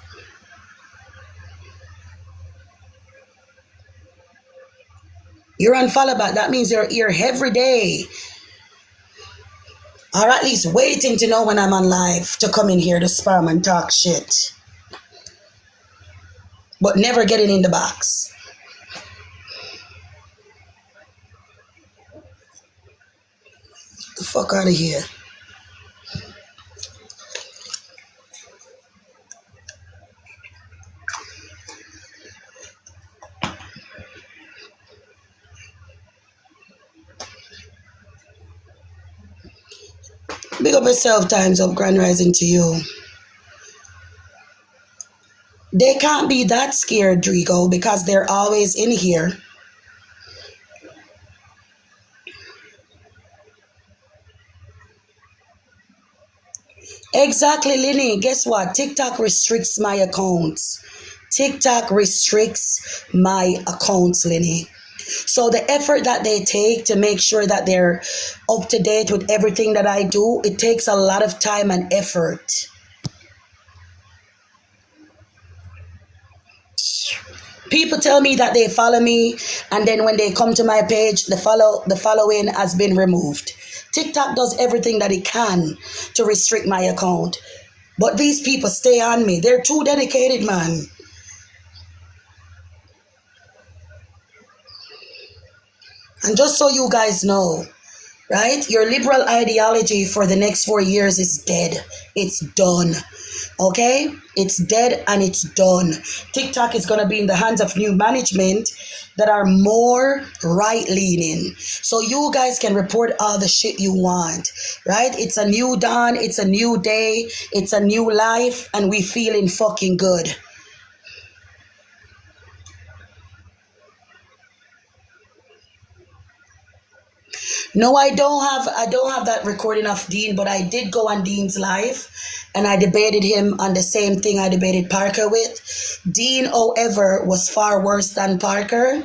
You're on follow back. That means you're here every day. Or at least waiting to know when I'm on live to come in here to spam and talk shit. But never getting in the box. Get the fuck out of here. Big up yourself, times up, grand rising to you. They can't be that scared, Drigo, because they're always in here. Exactly, Lenny. Guess what? TikTok restricts my accounts. TikTok restricts my accounts, Lenny. So the effort that they take to make sure that they're up to date with everything that I do, it takes a lot of time and effort. People tell me that they follow me, and then when they come to my page, the following has been removed. TikTok does everything that it can to restrict my account. But these people stay on me. They're too dedicated, man. And just so you guys know, right? Your liberal ideology for the next 4 years is dead. It's done. Okay? It's dead and it's done. TikTok is going to be in the hands of new management that are more right leaning. So you guys can report all the shit you want, right? It's a new dawn. It's a new day. It's a new life. And we feeling fucking good. No, I don't have that recording of Dean, but I did go on Dean's live and I debated him on the same thing I debated Parker with. Dean, however, was far worse than Parker.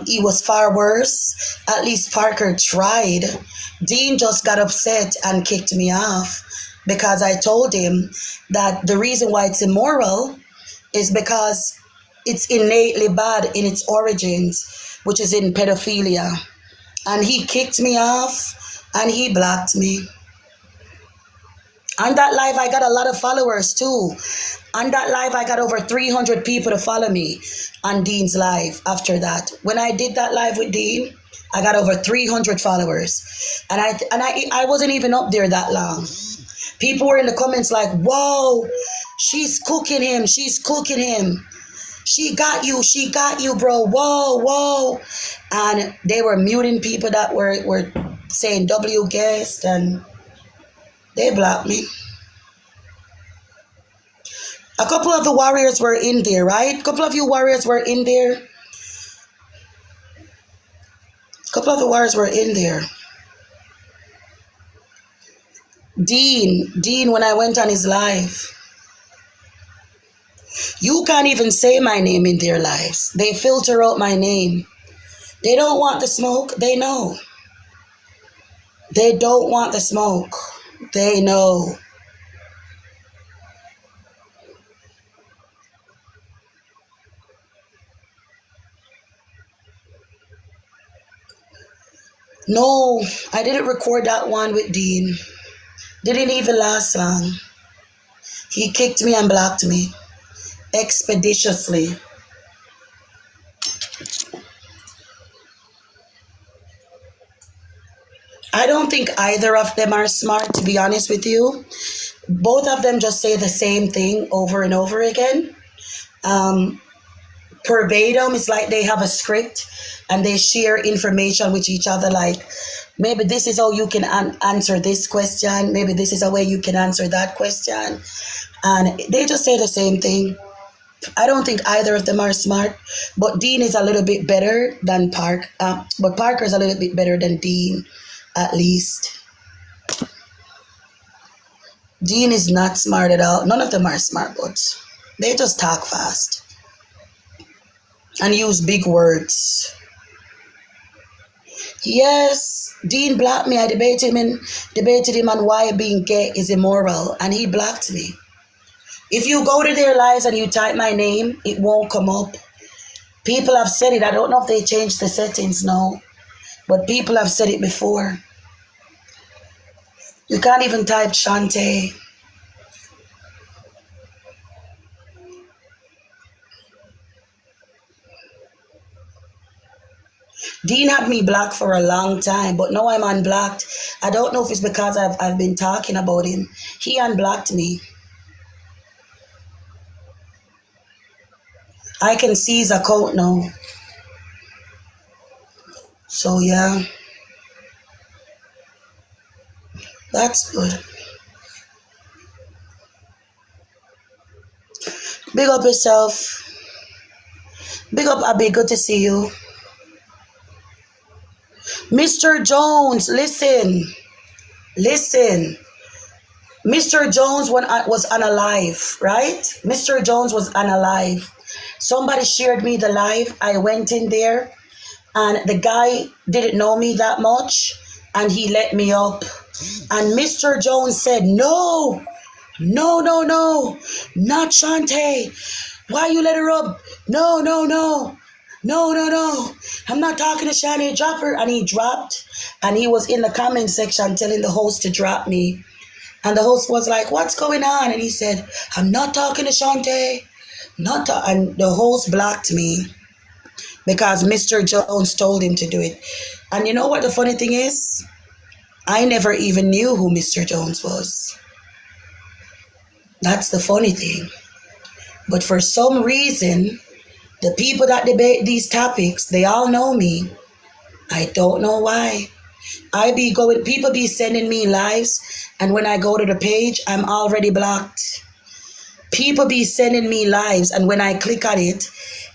He was far worse. At least Parker tried. Dean just got upset and kicked me off because I told him that the reason why it's immoral is because it's innately bad in its origins, which is in pedophilia. And he kicked me off and he blocked me. On that live, I got a lot of followers too. On that live, I got over 300 people to follow me on Dean's live after that. When I did that live with Dean, I got over 300 followers. And I wasn't even up there that long. People were in the comments like, whoa, she's cooking him. She's cooking him. She got you, bro. Whoa, whoa. And they were muting people that were saying W guest, and they blocked me. A couple of the warriors were in there, right? A couple of you warriors were in there. A couple of the warriors were in there. Dean, when I went on his live, you can't even say my name in their lives. They filter out my name. They don't want the smoke. They know. They don't want the smoke. They know. No, I didn't record that one with Dean. Didn't even last long. He kicked me and blocked me expeditiously. I don't think either of them are smart, to be honest with you. Both of them just say the same thing over and over again. Verbatim, it's like they have a script and they share information with each other, like maybe this is how you can answer this question, maybe this is a way you can answer that question, and they just say the same thing. I don't think either of them are smart, but Dean is a little bit better than but Parker is a little bit better than Dean, at least. Dean is not smart at all. None of them are smart, but they just talk fast and use big words. Yes, Dean blocked me. I debated him on why being gay is immoral, and he blocked me. If you go to their lives and you type my name, it won't come up. People have said it. I don't know if they changed the settings now, but people have said it before. You can't even type Shantae. Dean had me blocked for a long time, but now I'm unblocked. I don't know if it's because I've been talking about him. He unblocked me. I can see his account now. So yeah, that's good. Big up yourself. Big up Abby, good to see you. Mr. Jones, listen. Mr. Jones was on a live, right? Mr. Jones was on a live. Somebody shared me the live. I went in there and the guy didn't know me that much, and he let me up. And Mr. Jones said, no, no, no, no, not Shantae. Why you let her up? No, no, no. No, no, no. I'm not talking to Shantae. Drop her. And he dropped. And he was in the comment section telling the host to drop me. And the host was like, what's going on? And he said, I'm not talking to Shantae. And the host blocked me because Mr. Jones told him to do it. And you know what the funny thing is? I never even knew who Mr. Jones was. That's the funny thing. But for some reason, the people that debate these topics, they all know me. I don't know why. People be sending me lives, and when I go to the page, I'm already blocked. People be sending me lives, and when I click on it,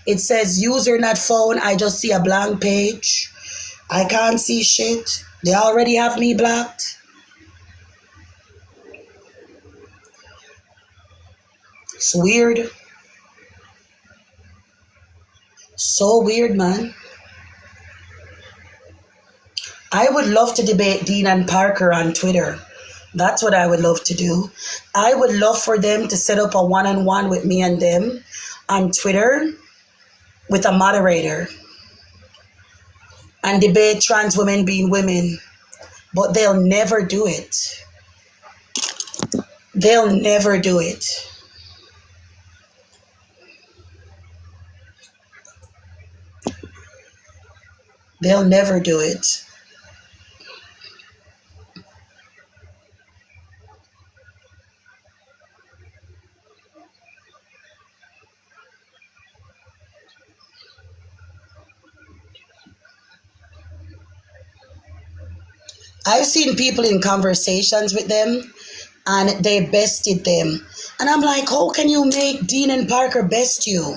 it says user not found. I just see a blank page. I can't see shit. They already have me blocked. It's weird. So weird, man. I would love to debate Dean and Parker on Twitter. That's what I would love to do. I would love for them to set up a one-on-one with me and them on Twitter with a moderator and debate trans women being women. But they'll never do it. They'll never do it. They'll never do it. I've seen people in conversations with them and they bested them. And I'm like, how can you make Dean and Parker best you?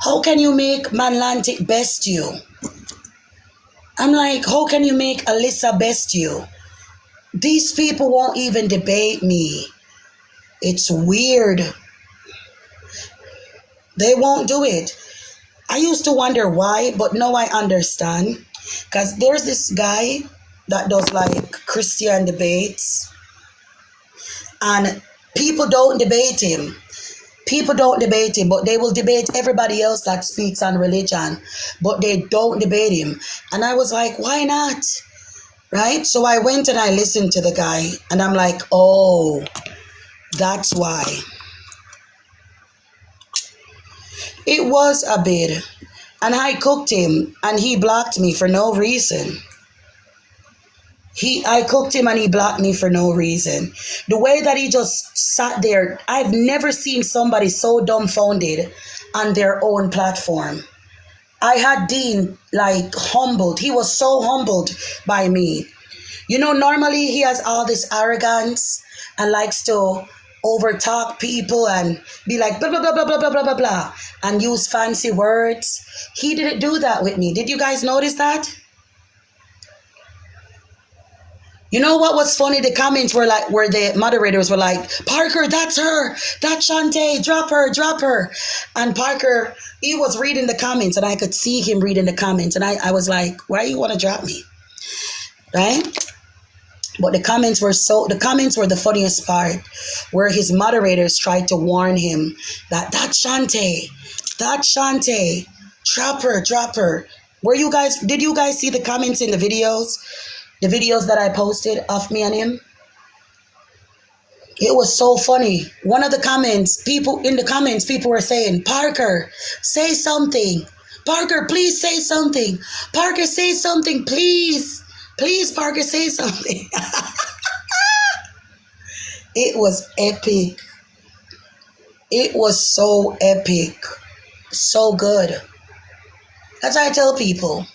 How can you make Manlantic best you? I'm like, how can you make Alyssa best you? These people won't even debate me. It's weird. They won't do it. I used to wonder why, but now I understand. Because there's this guy that does like Christian debates, and people don't debate him. People don't debate him, but they will debate everybody else that speaks on religion, but they don't debate him. And I was like, why not? Right? So I went and I listened to the guy, and I'm like, oh, that's why. It was a bit. And I cooked him, and he blocked me for no reason. I cooked him and he blocked me for no reason. The way that he just sat there, I've never seen somebody so dumbfounded on their own platform. I had Dean like humbled. He was so humbled by me. You know, normally he has all this arrogance and likes to overtalk people and be like blah, blah, blah, blah, blah, blah, blah, blah, blah, and use fancy words. He didn't do that with me. Did you guys notice that? You know what was funny? The comments were like, where the moderators were like, Parker, that's her. That's Shantae. Drop her, drop her. And Parker, he was reading the comments, and I could see him reading the comments. And I was like, why you want to drop me? Right? But the comments were the funniest part, where his moderators tried to warn him that that's Shantae. Drop her, drop her. Did you guys see the comments in the videos? The videos that I posted of me and him? It was so funny. One of the comments, people were saying, Parker, say something. Parker, please say something. Parker, say something, please. Please, Parker, say something. It was epic. It was so epic. So good. That's why I tell people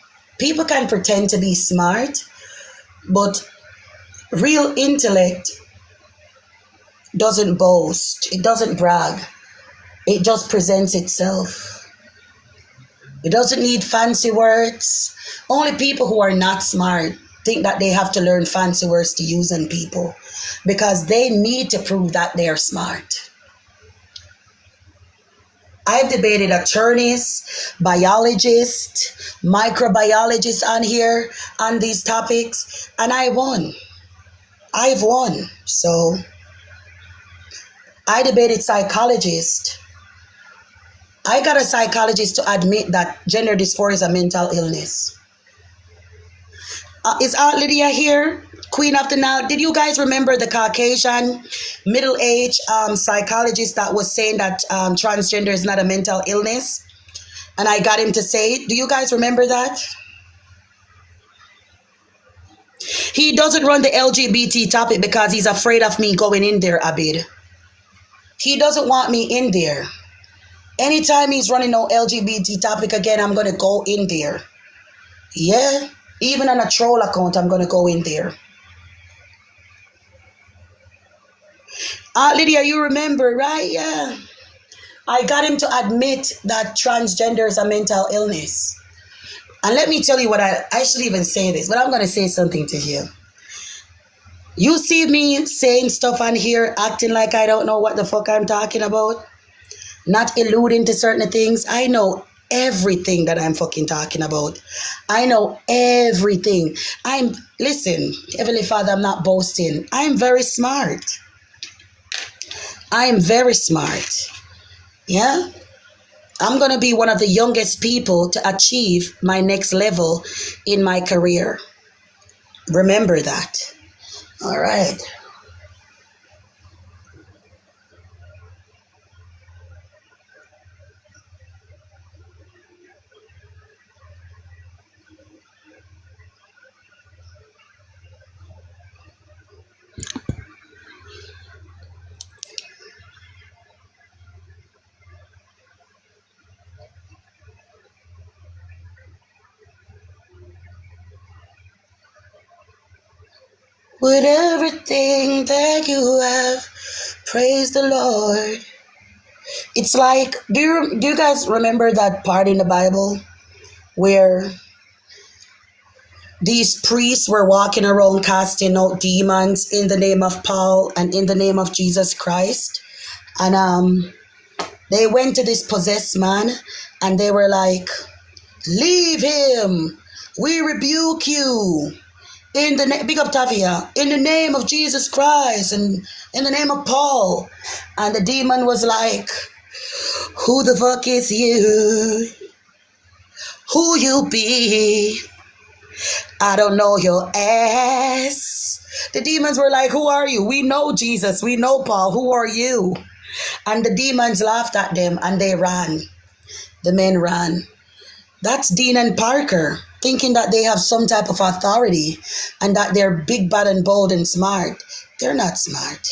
can pretend to be smart, but real intellect doesn't boast. It doesn't brag. It just presents itself. It doesn't need fancy words. Only people who are not smart think that they have to learn fancy words to use on people, because they need to prove that they are smart. I've debated attorneys, biologists, microbiologists on here on these topics, and I won. I've won. So I debated psychologists. I got a psychologist to admit that gender dysphoria is a mental illness. Is Aunt Lydia here? Queen of the Nile. Did you guys remember the Caucasian middle-aged psychologist that was saying that transgender is not a mental illness? And I got him to say it. Do you guys remember that? He doesn't run the LGBT topic because he's afraid of me going in there, Abid. He doesn't want me in there. Anytime he's running no LGBT topic again, I'm going to go in there. Yeah. Even on a troll account, I'm going to go in there. Lydia, you remember, right? Yeah. I got him to admit that transgender is a mental illness. And let me tell you what I should even say this, but I'm going to say something to you. You see me saying stuff on here, acting like I don't know what the fuck I'm talking about, not alluding to certain things. I know everything that I'm fucking talking about. I know everything. Listen, Heavenly Father, I'm not boasting. I'm very smart. I am very smart. Yeah? I'm going to be one of the youngest people to achieve my next level in my career. Remember that. All right. With everything that you have, praise the Lord. It's like, do you guys remember that part in the Bible where these priests were walking around casting out demons in the name of Paul and in the name of Jesus Christ? And they went to this possessed man and they were like, leave him. We rebuke you. Big up Tavia, in the name of Jesus Christ and in the name of Paul. And the demon was like, who the fuck is you? Who you be? I don't know your ass. The demons were like, who are you? We know Jesus. We know Paul. Who are you? And the demons laughed at them and they ran. The men ran. That's Dean and Parker, thinking that they have some type of authority and that they're big, bad, and bold and smart. They're not smart.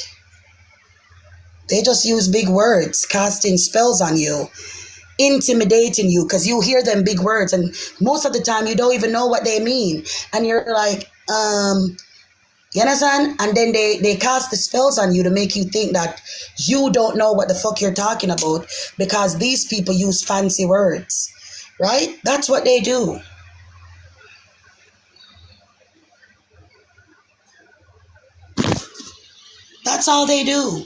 They just use big words, casting spells on you, intimidating you, because you hear them big words and most of the time you don't even know what they mean. And you're like, you understand? And then they cast the spells on you to make you think that you don't know what the fuck you're talking about because these people use fancy words. Right? That's what they do. That's all they do.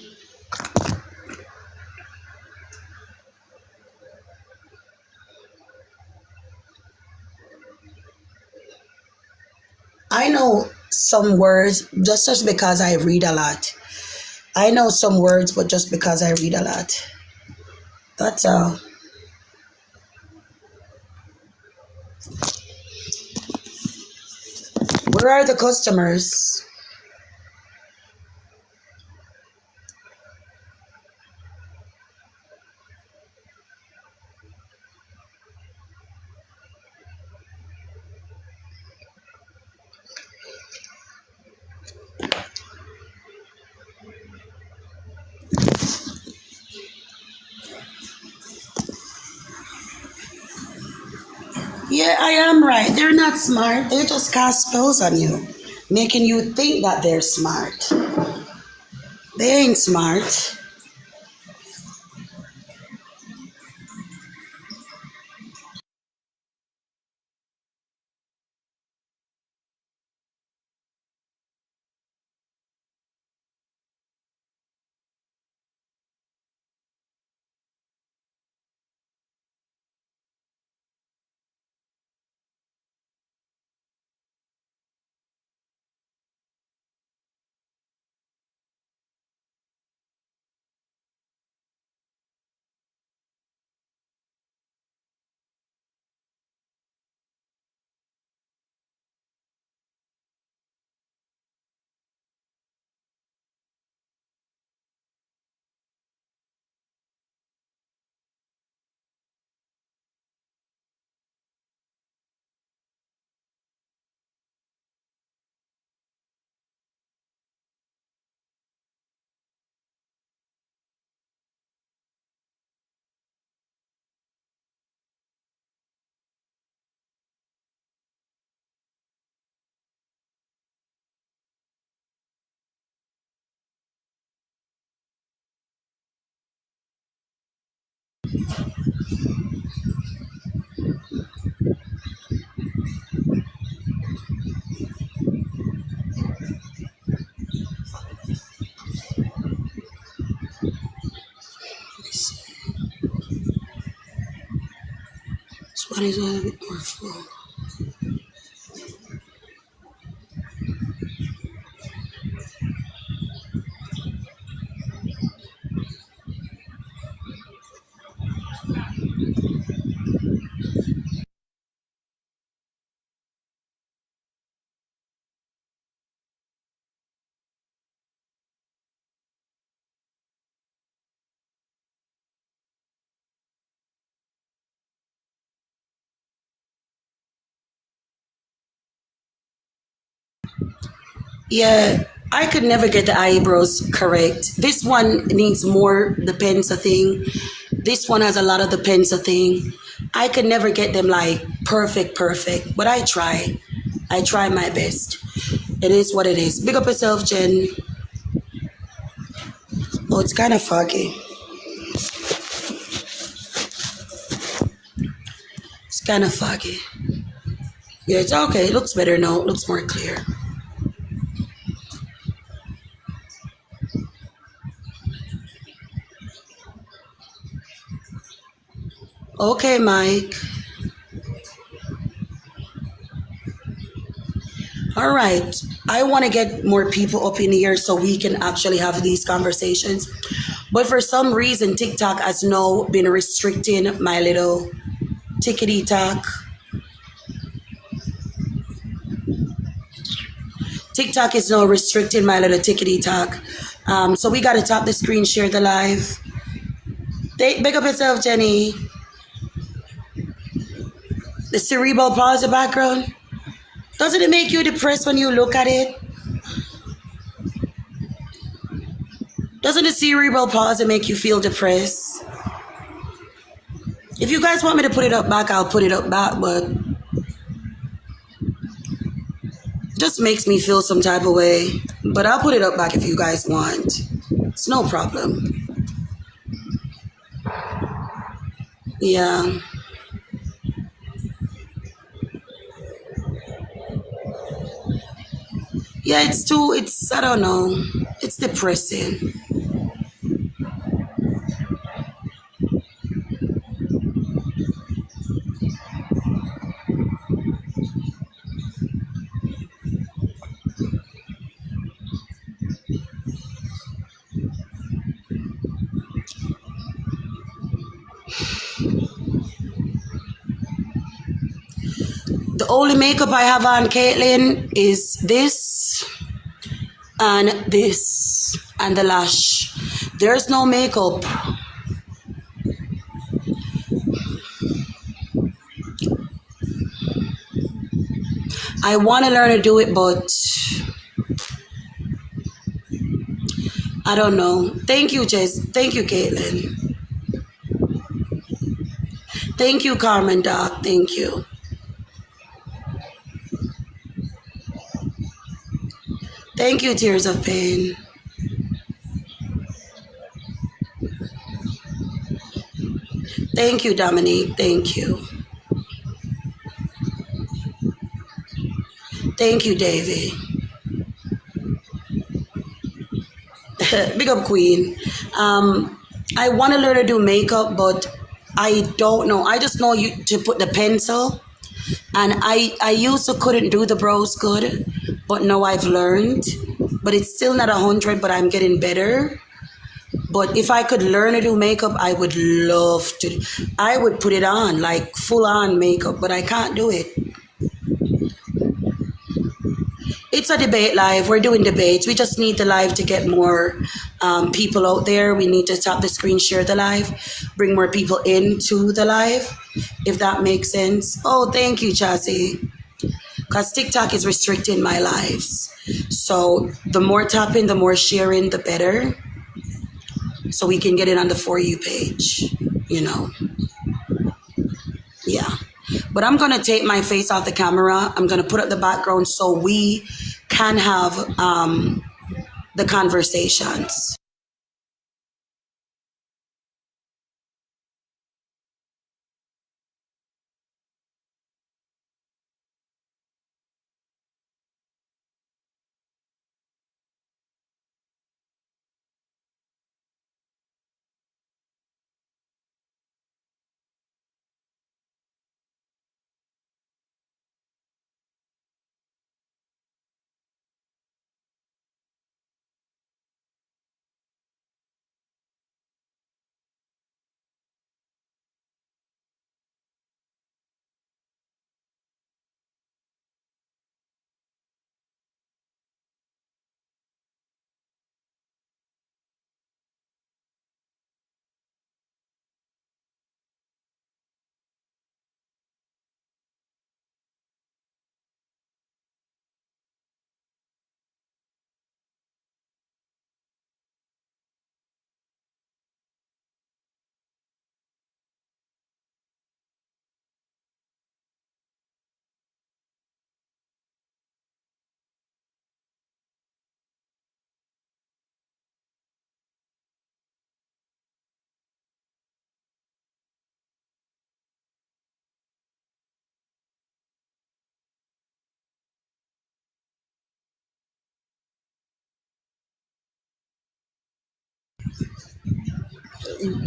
I know some words just because I read a lot. I know some words, but just because I read a lot. That's all. Where are the customers? Yeah, I am right. They're not smart. They just cast spells on you, making you think that they're smart. They ain't smart. This one is a little bit more full. Yeah, I could never get the eyebrows correct. This one needs more the pencil thing. This one has a lot of the pencil thing. I could never get them like perfect, perfect, but I try. I try my best. It is what it is. Big up yourself, Jen. Oh, it's kind of foggy. It's kind of foggy. Yeah, it's okay. It looks better now. It looks more clear. Okay, Mike. All right. I want to get more people up in here so we can actually have these conversations. But for some reason, TikTok has now been restricting my little tickety talk. TikTok is now restricting my little tickety talk. So we got to tap the screen, share the live. Big up yourself, Jenny. The cerebral palsy background. Doesn't it make you depressed when you look at it? Doesn't the cerebral palsy make you feel depressed? If you guys want me to put it up back, I'll put it up back, but it just makes me feel some type of way. But I'll put it up back if you guys want. It's no problem. Yeah. Yeah, I don't know. It's depressing. The only makeup I have on Caitlin is this and this and the lash. There's no makeup. I want to learn to do it, but I don't know. Thank you, Jess. Thank you, Caitlin. Thank you, Carmen Doc. Thank you. Thank you, Tears of Pain. Thank you, Dominique. Thank you. Thank you, Davy. Big up, Queen. I want to learn to do makeup, but I don't know. I just know you to put the pencil, and I used to couldn't do the brows good, but now I've learned. But it's still not 100, but I'm getting better. But if I could learn to do makeup, I would love to. I would put it on, like full on makeup, but I can't do it. It's a debate live. We're doing debates. We just need the live to get more people out there. We need to tap the screen, share the live, bring more people into the live, if that makes sense. Oh, thank you, Chassie. Because TikTok is restricting my lives. So the more tapping, the more sharing, the better. So we can get it on the For You page, you know. Yeah. But I'm going to take my face off the camera. I'm going to put up the background so we can have the conversations.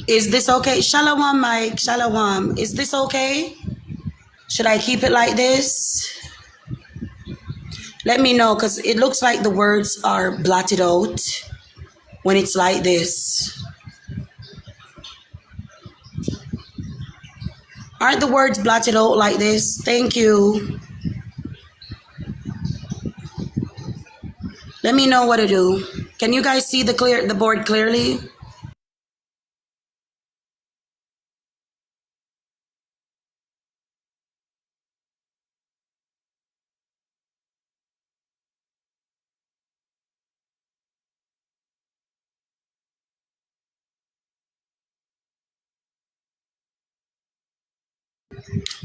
Is this okay? Shalom, Mike. Shalom. Is this okay? Should I keep it like this? Let me know because it looks like the words are blotted out when it's like this. Aren't the words blotted out like this? Thank you. Let me know what to do. Can you guys see the board clearly?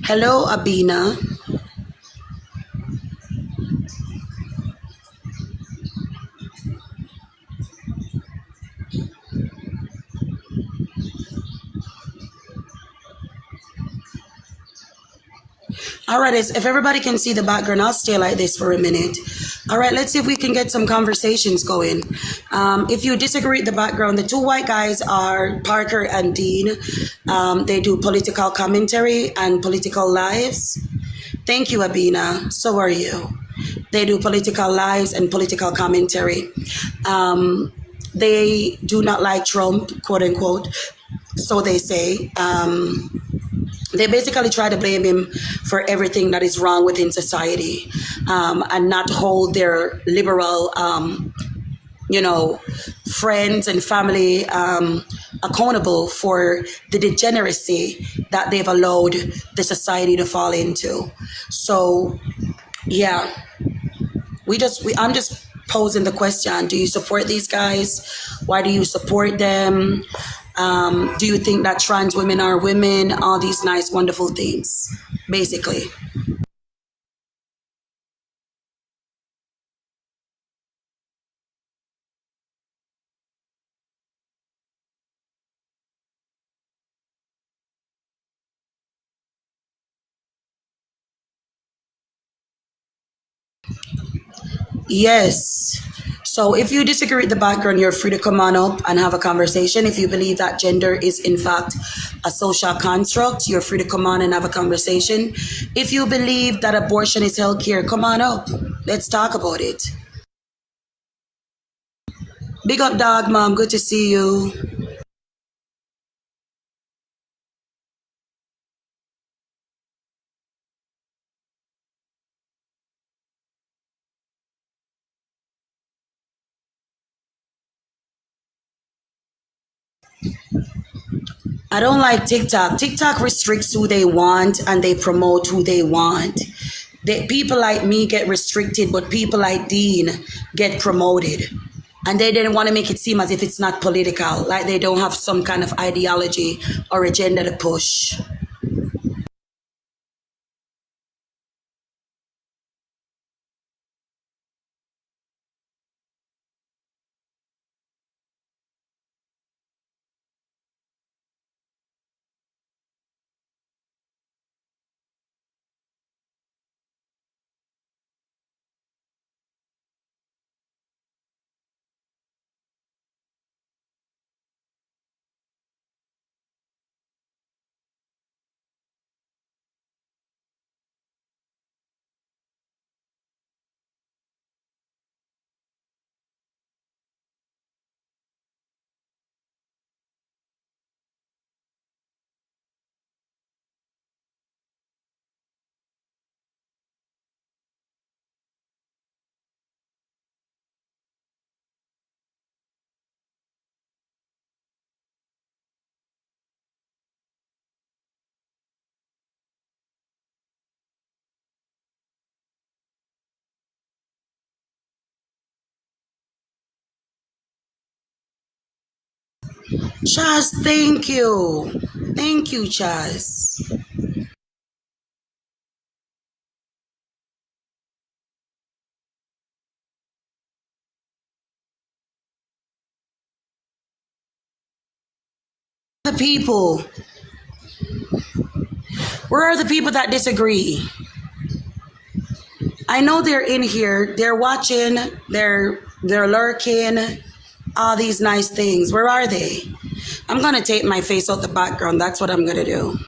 Hello, Abina. All right, if everybody can see the background, I'll stay like this for a minute. All right, let's see if we can get some conversations going. If you disagree with the background, the two white guys are Parker and Dean. They do political commentary and political lives. Thank you, Abina. So are you. They do political lives and political commentary. They do not like Trump, quote unquote. So they say. They basically try to blame him for everything that is wrong within society, and not hold their liberal, friends and family accountable for the degeneracy that they've allowed the society to fall into. So, yeah, I'm just posing the question: do you support these guys? Why do you support them? Do you think that trans women are women? All these nice, wonderful things, basically. Yes. So if you disagree with the background, you're free to come on up and have a conversation. If you believe that gender is in fact a social construct, you're free to come on and have a conversation. If you believe that abortion is healthcare, come on up. Let's talk about it. Big up, dog mom. Good to see you. I don't like TikTok. TikTok restricts who they want and they promote who they want. People like me get restricted, but people like Dean get promoted. And they didn't want to make it seem as if it's not political, like they don't have some kind of ideology or agenda to push. Chaz, thank you. Thank you, Chaz. The people. Where are the people that disagree? I know they're in here. They're watching. They're lurking. All these nice things. Where are they? I'm going to take my face out the background. That's what I'm going to do.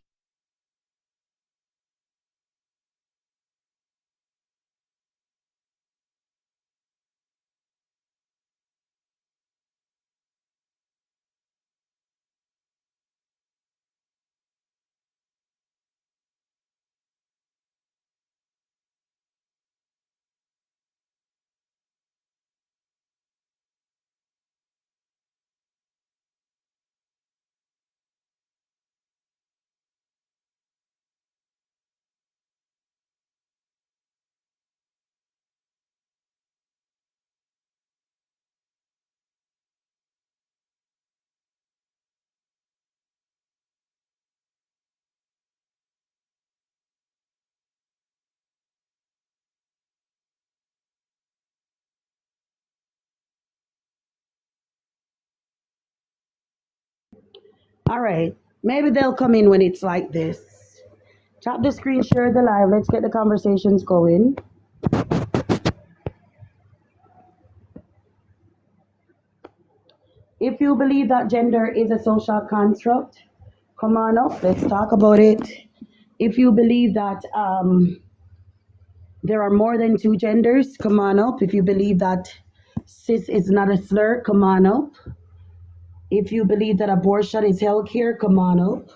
All right. Maybe they'll come in when it's like this. Tap the screen, share the live. Let's get the conversations going. If you believe that gender is a social construct, come on up. Let's talk about it. If you believe that there are more than two genders, come on up. If you believe that cis is not a slur, come on up. If you believe that abortion is healthcare, come on up.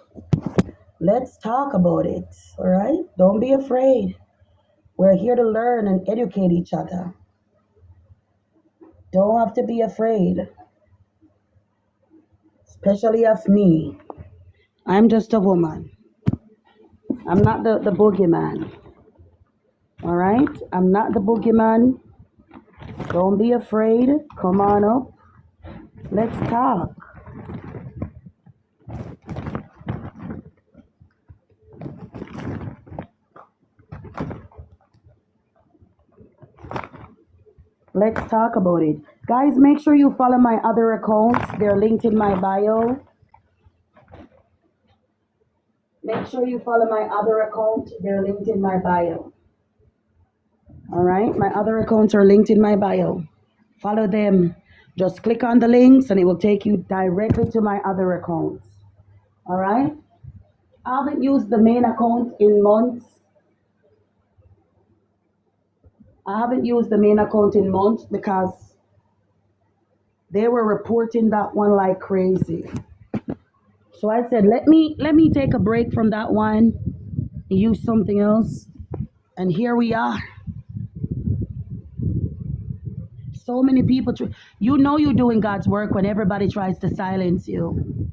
Let's talk about it. All right? Don't be afraid. We're here to learn and educate each other. Don't have to be afraid, especially of me. I'm just a woman. I'm not the boogeyman. All right? I'm not the boogeyman. Don't be afraid. Come on up. Let's talk. Let's talk about it. Guys, make sure you follow my other accounts. They're linked in my bio. Make sure you follow my other account. They're linked in my bio. All right? My other accounts are linked in my bio. Follow them. Just click on the links and it will take you directly to my other accounts. All right? I haven't used the main account in months. Because they were reporting that one like crazy. So I said, let me take a break from that one, use something else. And here we are. So many people, you know you're doing God's work when everybody tries to silence you.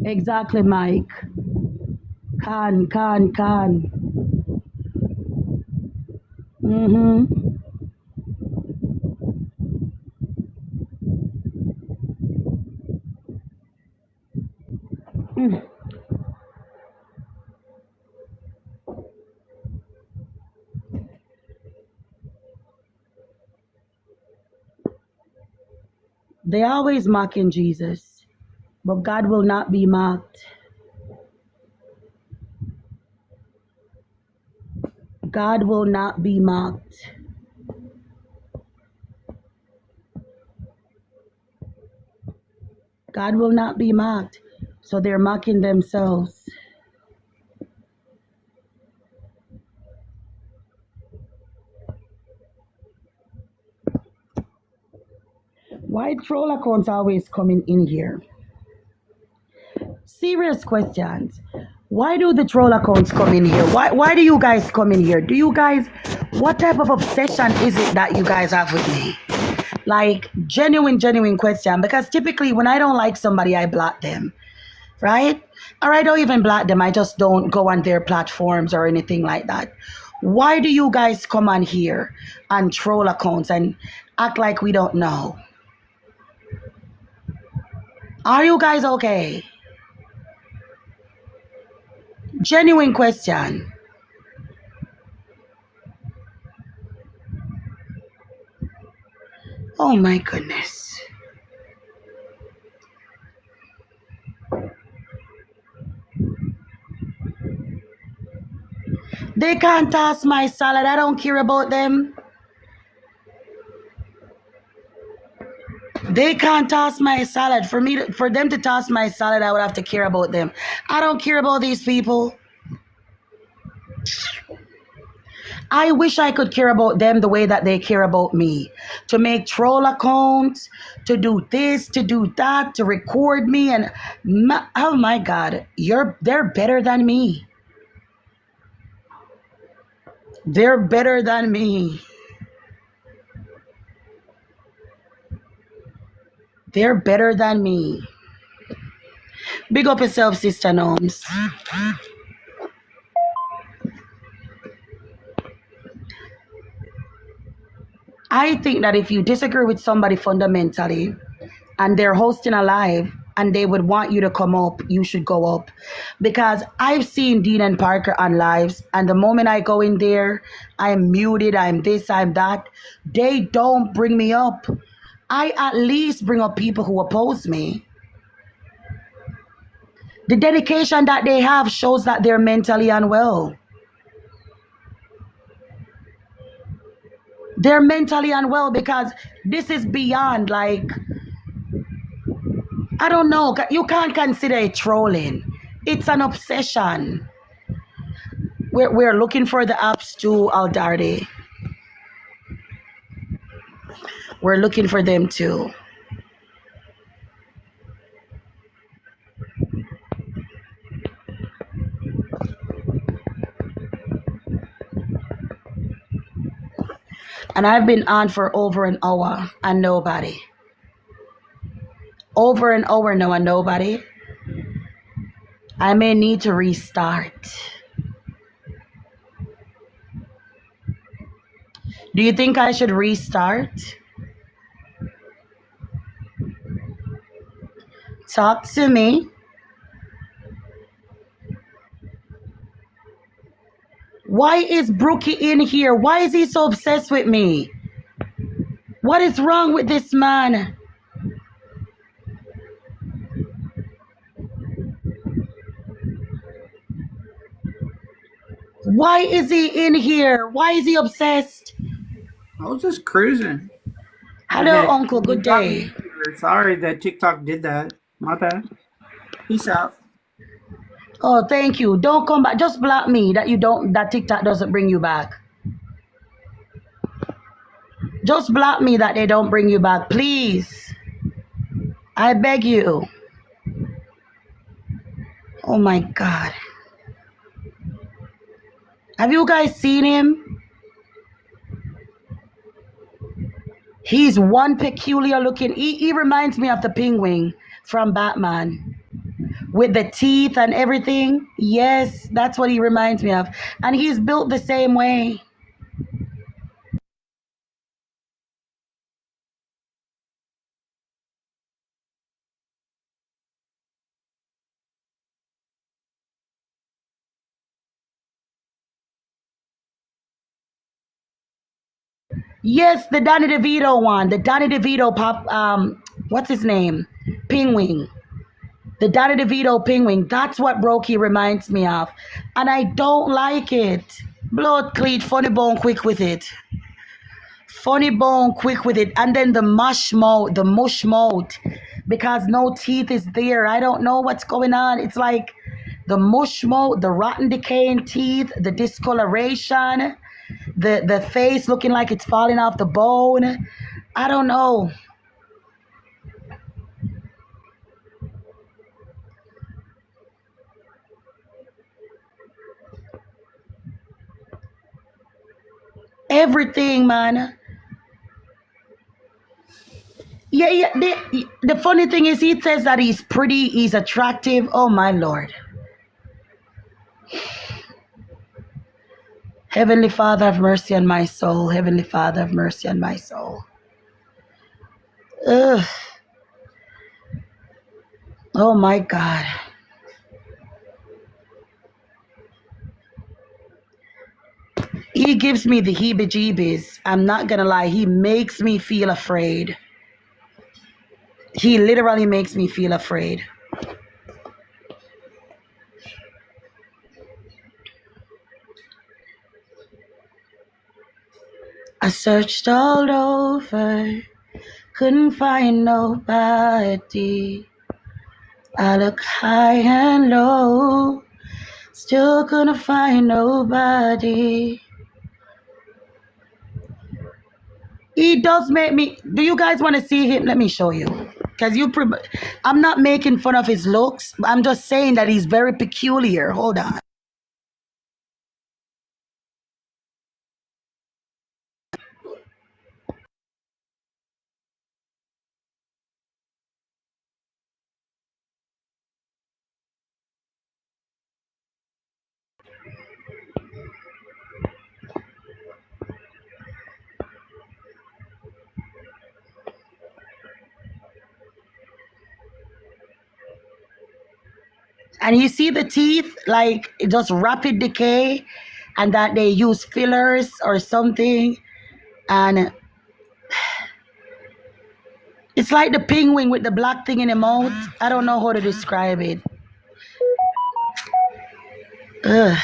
Exactly, Mike. Can. Mm-hmm. Mm. They always mocking Jesus, but God will not be mocked. God will not be mocked. God will not be mocked. So they're mocking themselves. Why troll accounts always coming in here? Serious questions. Why do the troll accounts come in here? Why do you guys come in here? Do you guys, what type of obsession is it that you guys have with me? Like genuine question. Because typically when I don't like somebody, I block them. Right? Or I don't even block them. I just don't go on their platforms or anything like that. Why do you guys come on here and troll accounts and act like we don't know? Are you guys okay? Genuine question. Oh my goodness. They can't toss my salad. I don't care about them. They can't toss my salad. For them to toss my salad, I would have to care about them. I don't care about these people. I wish I could care about them the way that they care about me. To make troll accounts, to do this, to do that, to record me, and oh my God, they're better than me. They're better than me. They're better than me. Big up yourself, Sister Gnomes. I think that if you disagree with somebody fundamentally and they're hosting a live and they would want you to come up, you should go up. Because I've seen Dean and Parker on lives, and the moment I go in there, I'm muted, I'm this, I'm that. They don't bring me up. I at least bring up people who oppose me. The dedication that they have shows that they're mentally unwell. They're mentally unwell because this is beyond, like, I don't know. You can't consider it trolling. It's an obsession. We're looking for the apps too, Aldardi. We're looking for them too. And I've been on for over an hour and nobody. Over an hour now and nobody. I may need to restart. Do you think I should restart? Talk to me. Why is Brookie in here? Why is he so obsessed with me? What is wrong with this man? Why is he in here? Why is he obsessed? I was just cruising. Hello, Uncle. Good day. Sorry that TikTok did that. My bad. Peace out. Oh, thank you. Don't come back. Just block me that TikTok doesn't bring you back. Just block me that they don't bring you back, please. I beg you. Oh my God. Have you guys seen him? He's one peculiar looking. He reminds me of the Penguin from Batman. With the teeth and everything. Yes, that's what he reminds me of. And he's built the same way. Yes, the Danny DeVito one. The Danny DeVito what's his name? Penguin. The Danny DeVito Penguin. That's what Brokey reminds me of. And I don't like it. Blood cleat, funny bone quick with it. Funny bone quick with it. And then the mush mouth. Because no teeth is there. I don't know what's going on. It's like the mush mouth, the rotten decaying teeth, the discoloration, the face looking like it's falling off the bone. I don't know. Everything, man. Yeah. The funny thing is, he says that he's pretty, he's attractive. Oh my Lord. Heavenly Father, have mercy on my soul. Heavenly Father, have mercy on my soul. Ugh. Oh my God. He gives me the heebie-jeebies. I'm not gonna lie. He makes me feel afraid. He literally makes me feel afraid. I searched all over, couldn't find nobody. I look high and low, still couldn't find nobody. He does make me. Do you guys want to see him? Let me show you. Because I'm not making fun of his looks. I'm just saying that he's very peculiar. Hold on. And you see the teeth, like it just rapid decay, and that they use fillers or something. And it's like the penguin with the black thing in the mouth. I don't know how to describe it. Ugh.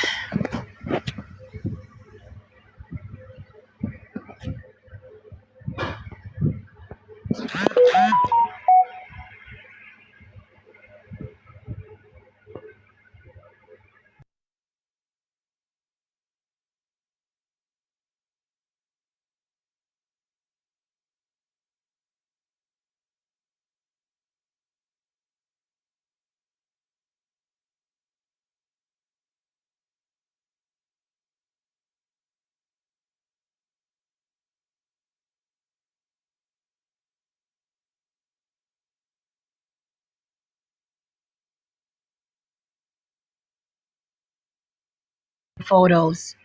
Photos.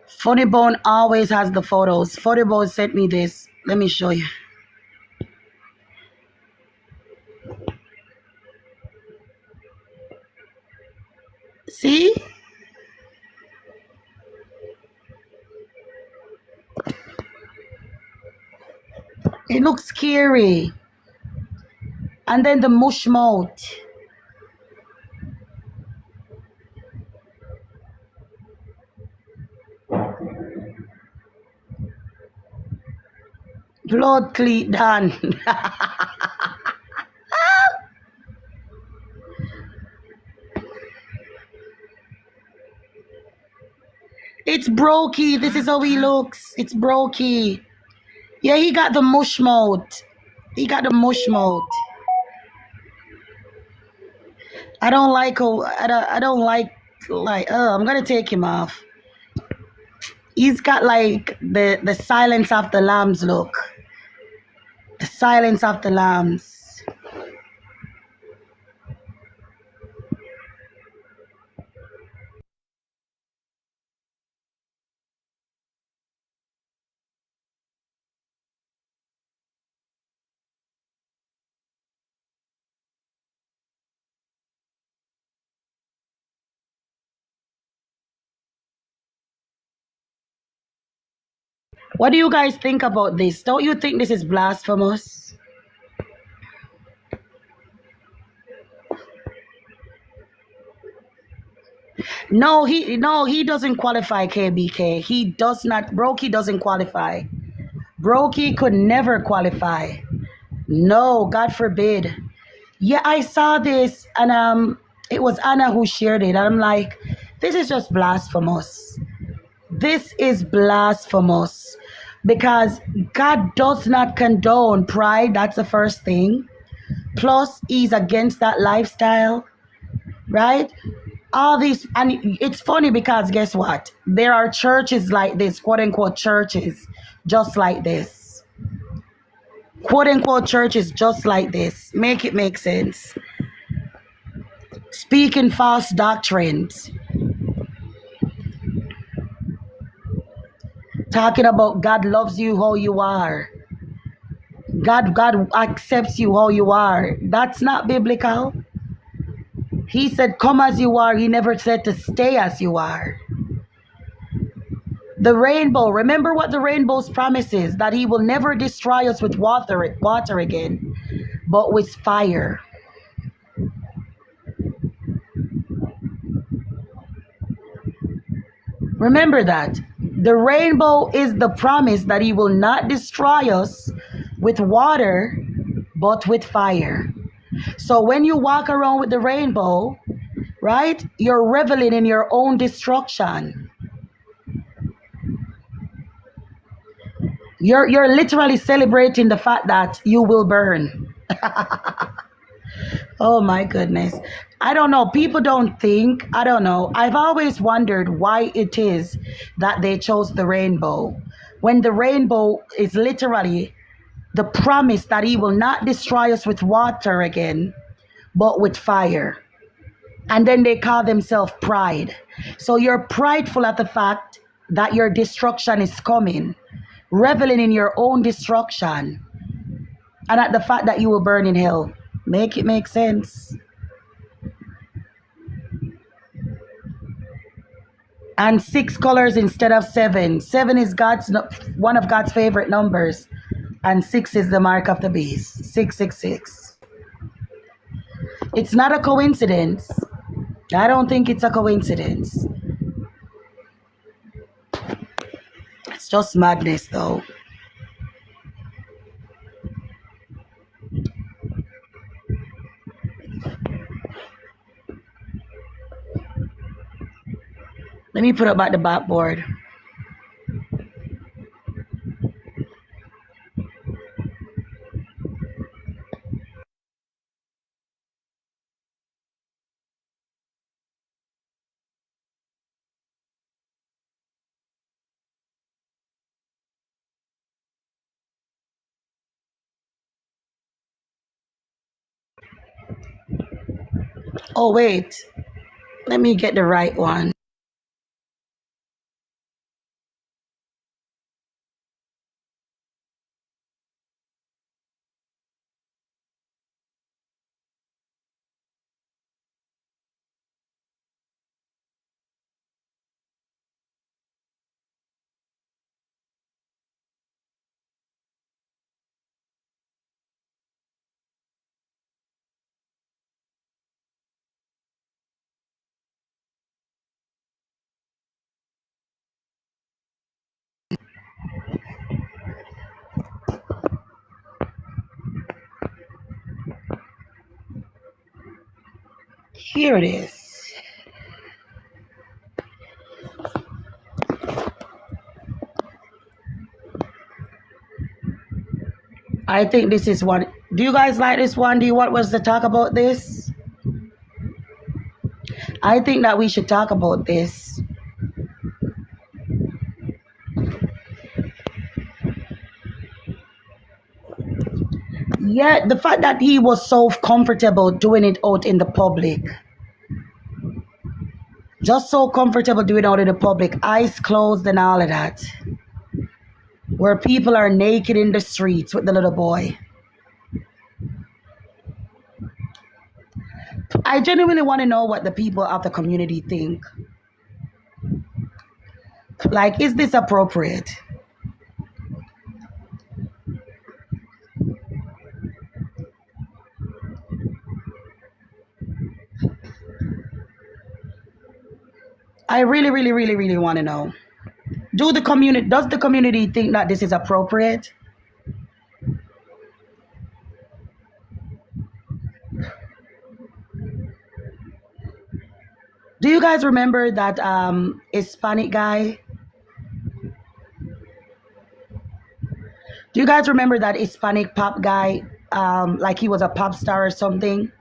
Funny Bone always has the photos. Funny Bone sent me this. Let me show you. See? It looks scary. And then the mush mouth. Blood cleat done. It's Brokey. This is how he looks. It's Brokey. Yeah, he got the mush mouth. He got the mush mouth. I don't like. I don't like. I'm gonna take him off. He's got like the Silence of the Lambs look. The Silence of the Lambs. What do you guys think about this? Don't you think this is blasphemous? No, he doesn't qualify, KBK. He does not. Brokey doesn't qualify. Brokey could never qualify. No, God forbid. Yeah, I saw this, and it was Anna who shared it. And I'm like, this is just blasphemous. This is blasphemous. Because God does not condone pride. That's the first thing. Plus, he's against that lifestyle, right? All these, and it's funny because guess what? There are churches like this, quote unquote churches, just like this. Quote unquote churches just like this. Make it make sense. Speaking false doctrines. Talking about God loves you how you are. God accepts you how you are. That's not biblical. He said, come as you are. He never said to stay as you are. The rainbow, remember what the rainbow's promise is, that he will never destroy us with water again, but with fire. Remember that. The rainbow is the promise that he will not destroy us with water, but with fire. So when you walk around with the rainbow, right, you're reveling in your own destruction. You're literally celebrating the fact that you will burn. Oh my goodness. I don't know. People don't think, I don't know. I've always wondered why it is that they chose the rainbow. When the rainbow is literally the promise that he will not destroy us with water again, but with fire. And then they call themselves pride. So you're prideful at the fact that your destruction is coming, reveling in your own destruction, and at the fact that you will burn in hell. Make it make sense. And 6 colors instead of 7. 7 is one of God's favorite numbers, and 6 is the mark of the beast. 666. It's not a coincidence. I don't think it's a coincidence. It's just madness, though. Let me put up back the backboard. Oh, wait. Let me get the right one. Here it is. I think this is one. Do you guys like this one? Do you want us to talk about this? I think that we should talk about this. Yeah, the fact that he was so comfortable doing it out in the public. Just so comfortable doing it out in the public, eyes closed and all of that. Where people are naked in the streets with the little boy. I genuinely want to know what the people of the community think. Like, is this appropriate? I really, really, really, really want to know. Does the community think that this is appropriate? Do you guys remember that Hispanic guy? Do you guys remember that Hispanic pop guy? Like he was a pop star or something,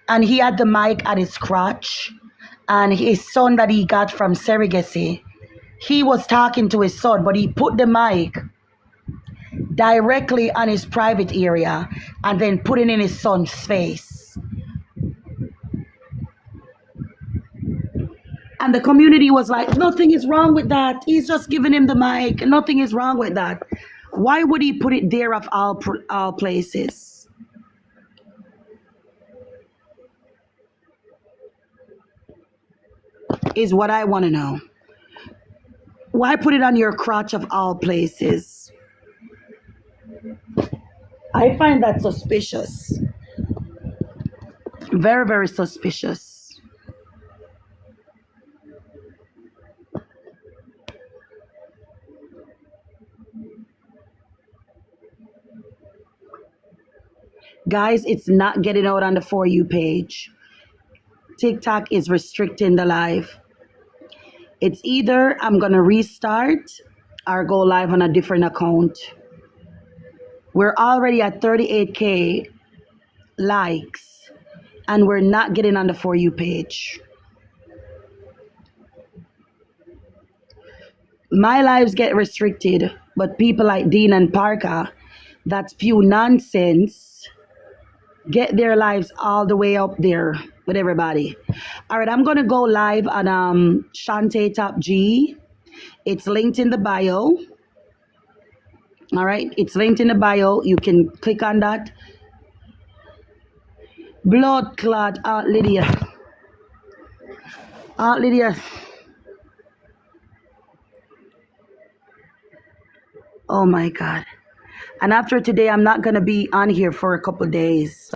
and he had the mic at his crotch, and his son that he got from surrogacy, he was talking to his son, but he put the mic directly on his private area and then put it in his son's face. And the community was like, nothing is wrong with that. He's just giving him the mic. Nothing is wrong with that. Why would he put it there of all places? Is what I want to know. Why put it on your crotch of all places? I find that suspicious. Very, very suspicious. Guys, it's not getting out on the For You page. TikTok is restricting the live. It's either I'm going to restart or go live on a different account. We're already at 38K likes and we're not getting on the For You page. My lives get restricted, but people like Dean and Parker, that spew nonsense, get their lives all the way up there with everybody. All right, I'm gonna go live on Shantae Top G. It's linked in the bio. All right, it's linked in the bio. You can click on that. Blood clot, Aunt Lydia. Aunt Lydia. Oh my God. And after today, I'm not gonna be on here for a couple days.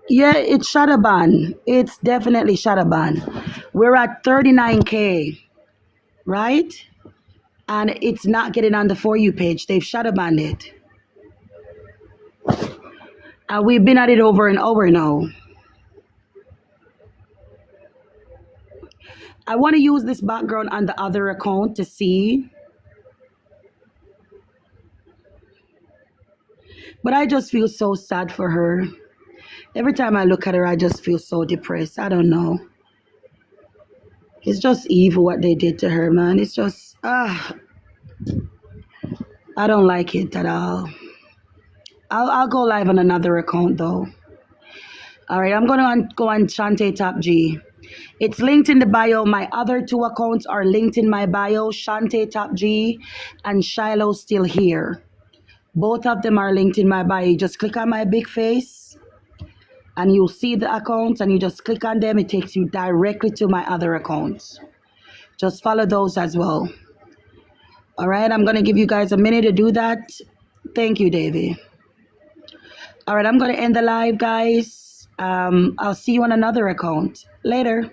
Yeah, it's Shadowban. It's definitely Shadowban. We're at 39K, right? And it's not getting on the For You page. They've Shadowbanned it. And we've been at it over and over now. I want to use this background on the other account to see. But I just feel so sad for her. Every time I look at her, I just feel so depressed. I don't know. It's just evil what they did to her, man. It's just, I don't like it at all. I'll go live on another account though. All right, I'm gonna go on Shantae Top G. It's linked in the bio. My other two accounts are linked in my bio, Shantae Top G and Shiloh Still Here. Both of them are linked in my bio. You just click on my big face and you'll see the accounts and you just click on them. It takes you directly to my other accounts. Just follow those as well. All right, I'm gonna give you guys a minute to do that. Thank you, Davey. All right, I'm gonna end the live, guys. I'll see you on another account later.